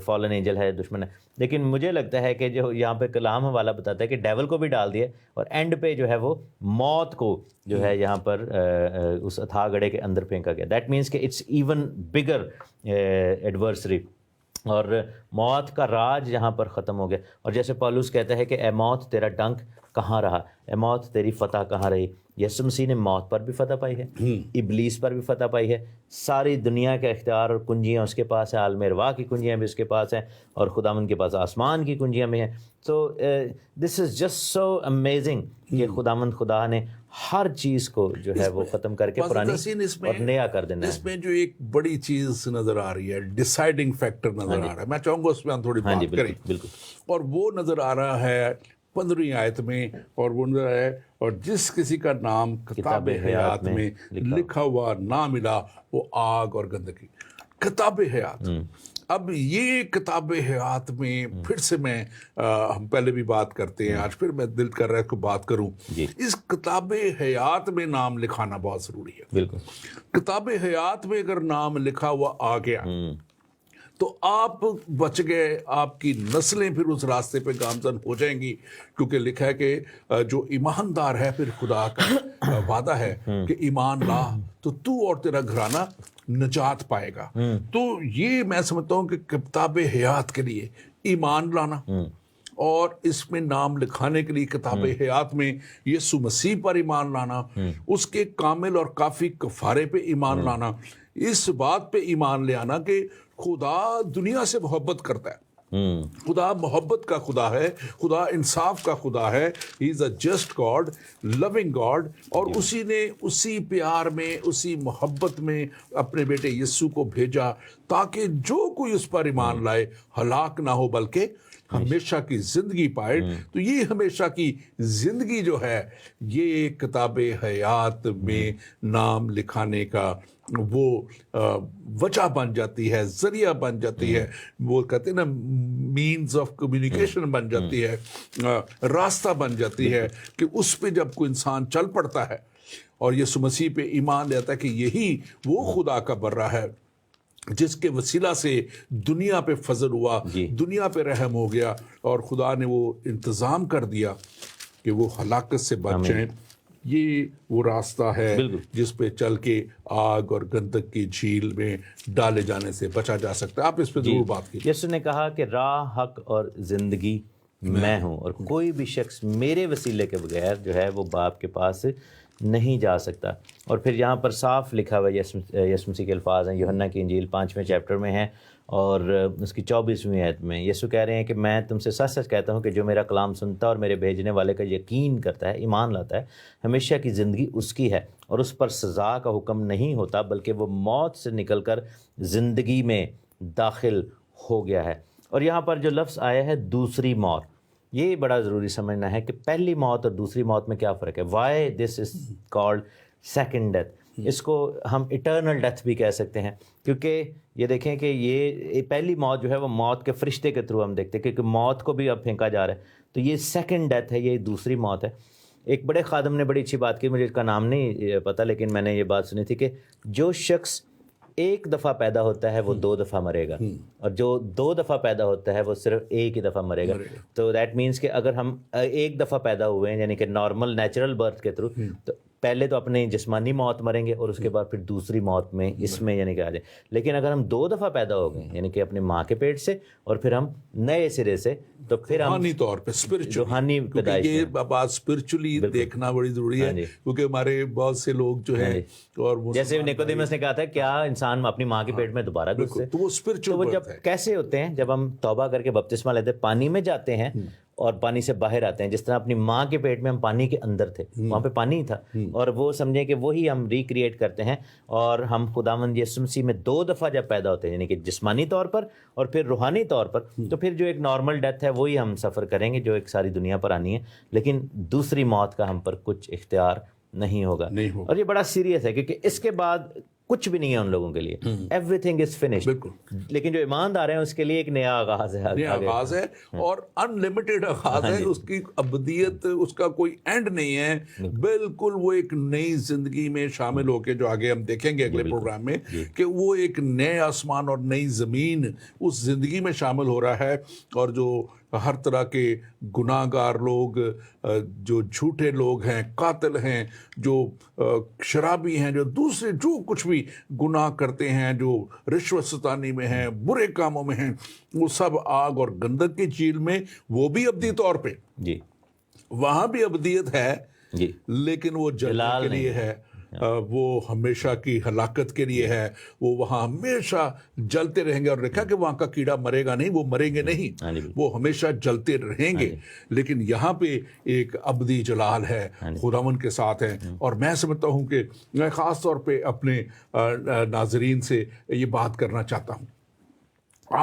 فالن اینجل ہے, دشمن ہے. لیکن مجھے لگتا ہے کہ جو یہاں پہ کلام والا بتاتا ہے کہ ڈیول کو بھی ڈال دیا اور اینڈ پہ جو ہے وہ موت کو جو ہے یہاں پر اس اتھا گڑھے کے اندر پھینکا گیا. دیٹ مینس کہ اٹس ایون بگر ایڈورسری, اور موت کا راج یہاں پر ختم ہو گیا. اور جیسے پولس کہتا ہے کہ اے موت تیرا ڈنک کہاں رہا, اے موت تیری فتح کہاں رہی. یسوع مسیح نے موت پر بھی فتح پائی ہے, ابلیس پر بھی فتح پائی ہے. ساری دنیا کا اختیار اور کنجیاں اس کے پاس ہیں, عالم ارواح کی کنجیاں بھی اس کے پاس ہیں, اور خداوند کے پاس آسمان کی کنجیاں بھی ہیں. تو دس از جسٹ سو امیزنگ کہ خداوند خدا نے ہر چیز کو جو ہے وہ ختم کر کے پرانی اور نیا کر دینا ہے. اس میں جو ایک بڑی چیز نظر آ رہی ہے, ڈیسائیڈنگ فیکٹر نظر آ رہا ہے, میں چاہوں گا اس میں ہم تھوڑی بات کریں. بالکل. اور وہ نظر آ رہا ہے 15ویں آیت میں, اور وہ نظر ہے, اور جس کسی کا نام کتاب حیات میں لکھا ہوا نہ ملا وہ آگ اور گندگی. کتاب حیات, اب یہ کتاب حیات میں پھر سے میں ہم پہلے بھی بات کرتے ہیں, آج پھر میں دل کر رہا ہے کہ بات کروں. اس کتاب حیات میں نام لکھانا بہت ضروری ہے. بالکل. کتاب حیات میں اگر نام لکھا ہوا آ گیا تو آپ بچ گئے, آپ کی نسلیں پھر اس راستے پہ گامزن ہو جائیں گی, کیونکہ لکھا ہے کہ جو ایماندار ہے پھر خدا کا وعدہ ہے کہ ایمان لا تو تو اور تیرا گھرانہ نجات پائے گا. تو یہ میں سمجھتا ہوں کہ کتاب حیات کے لیے ایمان لانا اور اس میں نام لکھانے کے لیے کتاب حیات میں یسوع مسیح پر ایمان لانا، اس کے کامل اور کافی کفارے پہ ایمان لانا، اس بات پہ ایمان لے آنا کہ خدا دنیا سے محبت کرتا ہے، خدا محبت کا خدا ہے، خدا انصاف کا خدا ہے، ہی از اے جسٹ گاڈ، لونگ گاڈ، اور اسی نے اسی پیار میں، اسی محبت میں اپنے بیٹے یسوع کو بھیجا تاکہ جو کوئی اس پر ایمان لائے ہلاک نہ ہو بلکہ ہمیشہ کی زندگی پائے۔ تو یہ ہمیشہ کی زندگی جو ہے یہ کتاب حیات میں نام لکھانے کا وہ وجہ بن جاتی ہے، ذریعہ بن جاتی ہے، وہ کہتے ہیں نا مینز آف کمیونیکیشن بن جاتی ہے، راستہ بن جاتی ہے کہ اس پہ جب کوئی انسان چل پڑتا ہے اور یسوع مسیح پہ ایمان لیتا ہے کہ یہی وہ خدا کا برہ ہے جس کے وسیلہ سے دنیا پہ فضل ہوا، دنیا پہ رحم ہو گیا، اور خدا نے وہ انتظام کر دیا کہ وہ ہلاکت سے بچ جائیں۔ یہ وہ راستہ ہے جس پہ چل کے آگ اور گندک کی جھیل میں ڈالے جانے سے بچا جا سکتا ہے۔ آپ اس پہ ضرور بات کیجیے۔ یسوع نے کہا کہ راہ، حق اور زندگی میں ہوں، اور کوئی بھی شخص میرے وسیلے کے بغیر جو ہے وہ باپ کے پاس نہیں جا سکتا۔ اور پھر یہاں پر صاف لکھا ہوا یسوع مسیح کے الفاظ ہیں، یوحنا کی انجیل 5ویں چیپٹر میں ہیں اور اس کی 24ویں آیت میں یسوع کہہ رہے ہیں کہ میں تم سے سچ سچ کہتا ہوں کہ جو میرا کلام سنتا اور میرے بھیجنے والے کا یقین کرتا ہے، ایمان لاتا ہے، ہمیشہ کی زندگی اس کی ہے، اور اس پر سزا کا حکم نہیں ہوتا بلکہ وہ موت سے نکل کر زندگی میں داخل ہو گیا ہے۔ اور یہاں پر جو لفظ آیا ہے دوسری موت، یہ بڑا ضروری سمجھنا ہے کہ پہلی موت اور دوسری موت میں کیا فرق ہے۔ Why this is called second death, اس کو ہم اٹرنل ڈیتھ بھی کہہ سکتے ہیں، کیونکہ یہ دیکھیں کہ یہ پہلی موت جو ہے وہ موت کے فرشتے کے تھرو ہم دیکھتے ہیں، کیونکہ موت کو بھی اب پھینکا جا رہا ہے، تو یہ سیکنڈ ڈیتھ ہے، یہ دوسری موت ہے۔ ایک بڑے خادم نے بڑی اچھی بات کی، مجھے اس کا نام نہیں پتہ، لیکن میں نے یہ بات سنی تھی کہ جو شخص ایک دفعہ پیدا ہوتا ہے وہ 2 دفعہ مرے گا، اور جو 2 دفعہ پیدا ہوتا ہے وہ صرف ایک ہی دفعہ مرے گا۔ تو دیٹ مینس کہ اگر ہم ایک دفعہ پیدا ہوئے ہیں یعنی کہ نارمل نیچرل برتھ کے تھرو، تو پہلے تو اپنی جسمانی موت مریں گے اور اس کے بعد پھر دوسری موت میں اس میں یعنی کہ آ جائے۔ لیکن اگر ہم 2 دفعہ پیدا ہو گئے یعنی کہ اپنے ماں کے پیٹ سے اور پھر ہم نئے سرے سے، تو پھر ہم روحانی طور پہ روحانی پیدائش، یہ بات اسپرچولی دیکھنا بڑی ضروری ہے، کیونکہ ہمارے بہت سے لوگ جو ہیں، اور جیسے نیکودیمس نے کہا تھا کیا انسان اپنی ماں کے پیٹ میں دوبارہ گھس سے، تو وہ اسپرچل جب کیسے ہوتے ہیں، جب ہم توبہ کر کے بپتسمہ لیتے ہیں، پانی میں جاتے ہیں اور پانی سے باہر آتے ہیں، جس طرح اپنی ماں کے پیٹ میں ہم پانی کے اندر تھے، وہاں پہ پانی ہی تھا، اور وہ سمجھیں کہ وہی ہم ریکریٹ کرتے ہیں، اور ہم خداوند یسوع مسیح میں 2 دفعہ جب پیدا ہوتے ہیں یعنی کہ جسمانی طور پر اور پھر روحانی طور پر، تو پھر جو ایک نارمل ڈیتھ ہے وہی ہم سفر کریں گے جو ایک ساری دنیا پر آنی ہے، لیکن دوسری موت کا ہم پر کچھ اختیار نہیں ہوگا۔ اور یہ بڑا سیریس ہے کیونکہ اس کے بعد کچھ بھی نہیں ہے ان لوگوں کے لیے، ایوری تھنگ از فنشڈ، لیکن جو ایماندار ہیں اس کے لیے ایک نیا آغاز ہے، نیا آغاز ہے، اور ان لمیٹڈ آغاز ہے، اس کی ابدیت، اس کا کوئی اینڈ نہیں ہے، بالکل وہ ایک نئی زندگی میں شامل ہو کے، جو آگے ہم دیکھیں گے اگلے پروگرام میں، کہ وہ ایک نئے آسمان اور نئی زمین اس زندگی میں شامل ہو رہا ہے، اور جو ہر طرح کے گناہ گار لوگ، جو جھوٹے لوگ ہیں، قاتل ہیں، جو شرابی ہیں، جو دوسرے جو کچھ بھی گناہ کرتے ہیں، جو رشوت ستانی میں ہیں، برے کاموں میں ہیں، وہ سب آگ اور گندک کی جھیل میں، وہ بھی ابدی طور پہ، جی وہاں بھی ابدیت ہے، جی، لیکن وہ جلنے کے لیے ہے، وہ ہمیشہ کی ہلاکت کے لیے ہے، وہ وہاں ہمیشہ جلتے رہیں گے، اور لکھا کہ وہاں کا کیڑا مرے گا نہیں، وہ مریں گے نہیں، وہ ہمیشہ جلتے رہیں گے، لیکن یہاں پہ ایک ابدی جلال ہے، خداوند کے ساتھ ہے۔ اور میں سمجھتا ہوں کہ میں خاص طور پہ اپنے ناظرین سے یہ بات کرنا چاہتا ہوں،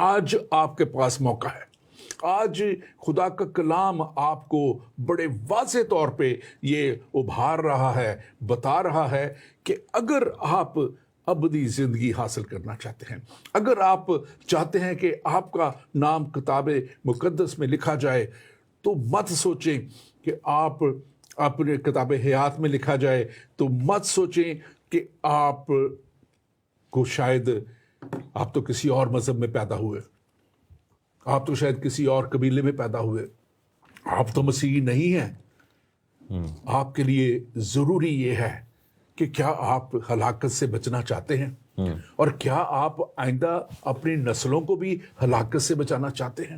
آج آپ کے پاس موقع ہے، آج خدا کا کلام آپ کو بڑے واضح طور پہ یہ ابھار رہا ہے، بتا رہا ہے کہ اگر آپ ابدی زندگی حاصل کرنا چاہتے ہیں، اگر آپ چاہتے ہیں کہ آپ کا نام کتاب مقدس میں لکھا جائے، تو مت سوچیں کہ آپ اپنے کتاب حیات میں لکھا جائے، تو مت سوچیں کہ آپ کو شاید آپ تو کسی اور مذہب میں پیدا ہوئے، آپ تو شاید کسی اور قبیلے میں پیدا ہوئے، آپ تو مسیحی نہیں ہیں۔ آپ کے لیے ضروری یہ ہے کہ کیا آپ ہلاکت سے بچنا چاہتے ہیں، اور کیا آپ آئندہ اپنی نسلوں کو بھی ہلاکت سے بچانا چاہتے ہیں؟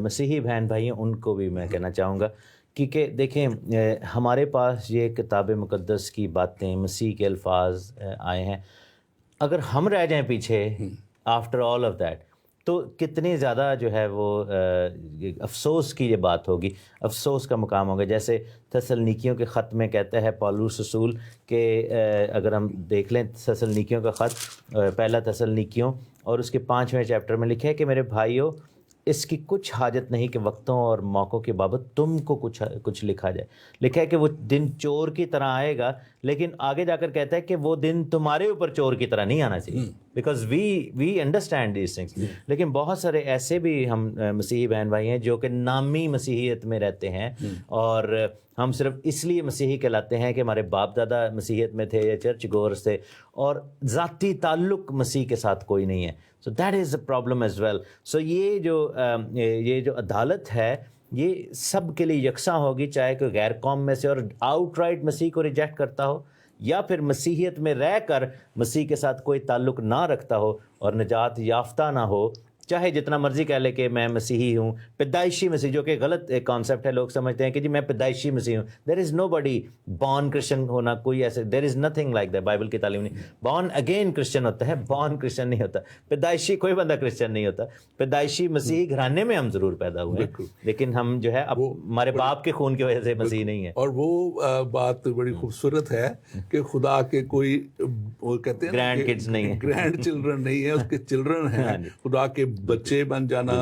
مسیحی بہن بھائی ہیں ان کو بھی میں کہنا چاہوں گا، کیونکہ دیکھیں ہمارے پاس یہ کتاب مقدس کی باتیں، مسیح کے الفاظ آئے ہیں، اگر ہم رہ جائیں پیچھے آفٹر آل آف دیٹ تو کتنی زیادہ جو ہے وہ افسوس کی یہ بات ہوگی، افسوس کا مقام ہوگا. جیسے تسلنیکیوں کے خط میں کہتا ہے پولس رسول کہ اگر ہم دیکھ لیں تسلنیکیوں کا خط، پہلا تسلنیکیوں اور اس کے 5ویں چیپٹر میں لکھا ہے کہ میرے بھائیو اس کی کچھ حاجت نہیں کہ وقتوں اور موقعوں کے بابت تم کو کچھ لکھا جائے. لکھا ہے کہ وہ دن چور کی طرح آئے گا، لیکن آگے جا کر کہتا ہے کہ وہ دن تمہارے اوپر چور کی طرح نہیں آنا چاہیے، because we understand these things. لیکن بہت سارے ایسے بھی ہم مسیحی بہن بھائی ہیں جو کہ نامی مسیحیت میں رہتے ہیں، اور ہم صرف اس لیے مسیحی کہلاتے ہیں کہ ہمارے باپ دادا مسیحیت میں تھے یا چرچ گورز تھے، اور ذاتی تعلق مسیح کے ساتھ کوئی نہیں ہے. So that is a problem as well. So یہ جو عدالت ہے یہ سب کے لیے یکساں ہوگی، چاہے کوئی غیر قوم میں سے اور آؤٹ رائٹ مسیح کو ریجیکٹ کرتا ہو، یا پھر مسیحیت میں رہ کر مسیح کے ساتھ کوئی تعلق نہ رکھتا ہو اور نجات یافتہ نہ ہو، چاہے جتنا مرضی کہہ لے کہ میں مسیحی ہوں، پیدائشی مسیح، جو کہ غلط ایک کانسیپٹ ہے. لوگ سمجھتے ہیں کہ جی میں پیدائشی مسیحی ہوں. دیر از نو بڈی بورن کرسچن ہونا، کوئی ایسے there is nothing like that. Bible کی تعلیم نہیں. بورن اگین کرسچن ہوتا ہے، بورن کرسچن نہیں ہوتا. پیدائشی کوئی بندہ کرسچن نہیں ہوتا. پیدائشی مسیحی گھرانے میں ہم ضرور پیدا ہوئے ہیں، لیکن ہم جو ہے اب ہمارے باپ کے خون کی وجہ سے مسیحی نہیں ہے. اور وہ بات بڑی خوبصورت ہے کہ خدا کے کوئی وہ کہتے ہیں گرینڈ کڈز نہیں ہیں، گرینڈ چلڈرن نہیں ہے، اس کے چلڈرن ہیں. خدا کے بچے بن جانا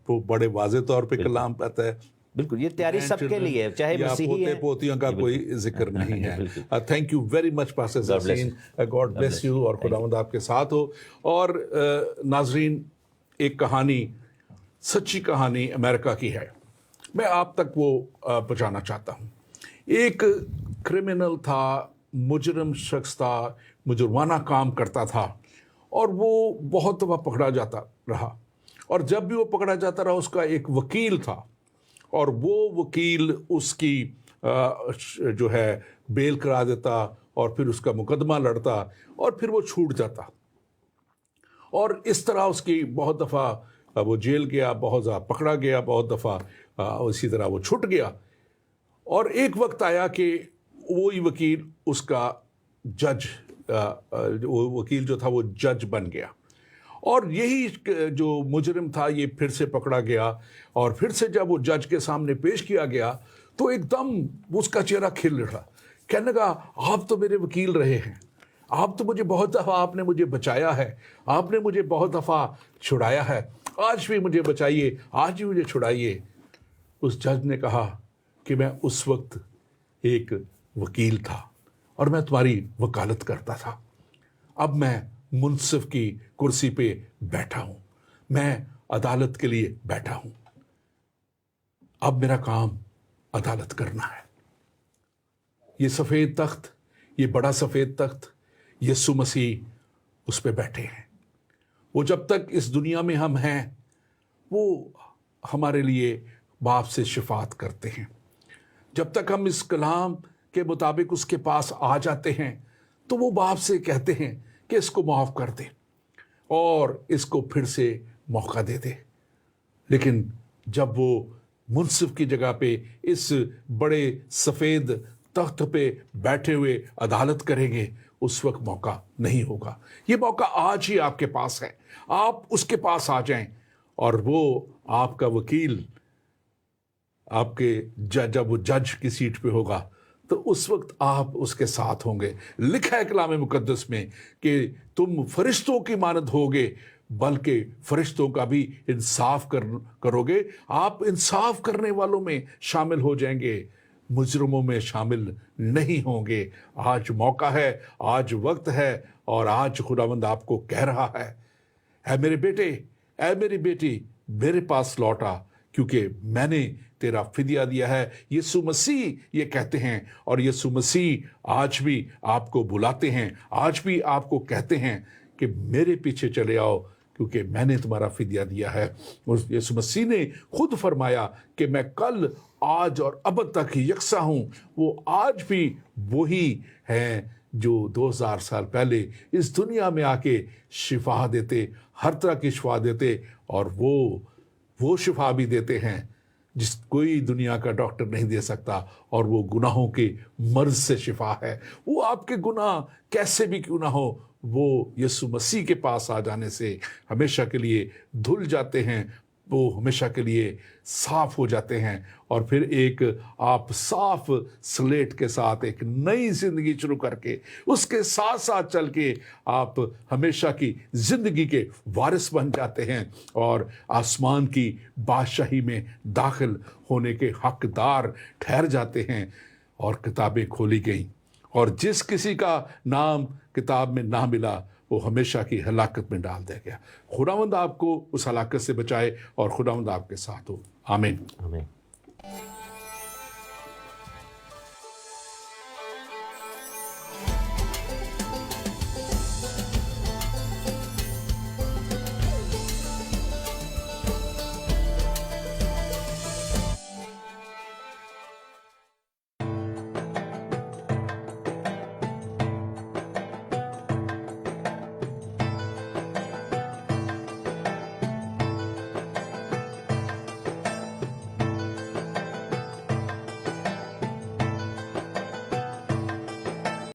وہ بڑے واضح طور پہ کلام پاتا ہے. بالکل، یہ تیاری سب کے لیے، چاہے مسیحی ہیں، پوتیوں کا کوئی ذکر نہیں ہے. Thank you very much pastor Yasin, God bless you, اور خداوند آپ کے ساتھ ہو. اور ناظرین، ایک کہانی، سچی کہانی امریکہ کی ہے، میں آپ تک وہ پہنچانا چاہتا ہوں. ایک کرمنل تھا، مجرم شخص تھا، مجرمانہ کام کرتا تھا، اور وہ بہت دفعہ پکڑا جاتا رہا. اور جب بھی وہ پکڑا جاتا رہا، اس کا ایک وکیل تھا، اور وہ وکیل اس کی جو ہے بیل کرا دیتا، اور پھر اس کا مقدمہ لڑتا، اور پھر وہ چھوٹ جاتا. اور اس طرح اس کی بہت دفعہ وہ جیل گیا، بہت دفعہ پکڑا گیا، بہت دفعہ اسی طرح وہ چھٹ گیا. اور ایک وقت آیا کہ وہی وکیل اس کا جج، وکیل جو تھا وہ جج بن گیا. اور یہی جو مجرم تھا یہ پھر سے پکڑا گیا، اور پھر سے جب وہ جج کے سامنے پیش کیا گیا تو ایک دم اس کا چہرہ کھل اٹھا. کہنے لگا، آپ تو میرے وکیل رہے ہیں، آپ تو مجھے بہت دفعہ آپ نے مجھے بچایا ہے، آپ نے مجھے بہت دفعہ چھڑایا ہے، آج بھی مجھے بچائیے، آج بھی مجھے چھڑائیے. اس جج نے کہا کہ میں اس وقت ایک وکیل تھا اور میں تمہاری وکالت کرتا تھا. اب میں منصف کی کرسی پہ بیٹھا ہوں، میں عدالت کے لیے بیٹھا ہوں. اب میرا کام عدالت کرنا ہے. یہ سفید تخت، یہ بڑا سفید تخت، یسوع مسیح اس پہ بیٹھے ہیں. وہ جب تک اس دنیا میں ہم ہیں وہ ہمارے لیے باپ سے شفاعت کرتے ہیں. جب تک ہم اس کلام کے مطابق اس کے پاس آ جاتے ہیں تو وہ باپ سے کہتے ہیں کہ اس کو معاف کر دے اور اس کو پھر سے موقع دے دے. لیکن جب وہ منصف کی جگہ پہ اس بڑے سفید تخت پہ بیٹھے ہوئے عدالت کریں گے، اس وقت موقع نہیں ہوگا. یہ موقع آج ہی آپ کے پاس ہے. آپ اس کے پاس آ جائیں، اور وہ آپ کا وکیل، آپ کے جب وہ جج کی سیٹ پہ ہوگا تو اس وقت آپ اس کے ساتھ ہوں گے. لکھا ہے کلام مقدس میں کہ تم فرشتوں کی مانند ہوگے، بلکہ فرشتوں کا بھی انصاف کرو گے. آپ انصاف کرنے والوں میں شامل ہو جائیں گے، مجرموں میں شامل نہیں ہوں گے. آج موقع ہے، آج وقت ہے، اور آج خداوند آپ کو کہہ رہا ہے، اے میرے بیٹے، اے میری بیٹی، میرے پاس لوٹا، کیونکہ میں نے تیرا فدیہ دیا ہے. یسوع مسیح یہ کہتے ہیں، اور یسوع مسیح آج بھی آپ کو بلاتے ہیں، آج بھی آپ کو کہتے ہیں کہ میرے پیچھے چلے آؤ، کیونکہ میں نے تمہارا فدیہ دیا ہے. یسوع مسیح نے خود فرمایا کہ میں کل، آج اور ابد تک یکساں ہوں. وہ آج بھی وہی ہیں جو 2000 سال پہلے اس دنیا میں آ کے شفا دیتے، ہر طرح کی شفا دیتے، اور وہ شفا بھی دیتے ہیں جس کوئی دنیا کا ڈاکٹر نہیں دے سکتا، اور وہ گناہوں کے مرض سے شفا ہے۔ وہ آپ کے گناہ کیسے بھی کیوں نہ ہو، وہ یسوع مسیح کے پاس آ جانے سے ہمیشہ کے لیے دھل جاتے ہیں، وہ ہمیشہ کے لیے صاف ہو جاتے ہیں، اور پھر ایک آپ صاف سلیٹ کے ساتھ ایک نئی زندگی شروع کر کے اس کے ساتھ ساتھ چل کے آپ ہمیشہ کی زندگی کے وارث بن جاتے ہیں، اور آسمان کی بادشاہی میں داخل ہونے کے حقدار ٹھہر جاتے ہیں۔ اور کتابیں کھولی گئیں، اور جس کسی کا نام کتاب میں نہ ملا وہ ہمیشہ کی ہلاکت میں ڈال دیا گیا۔ خداوند آپ کو اس ہلاکت سے بچائے، اور خداوند آپ کے ساتھ ہو، آمین۔ آمین۔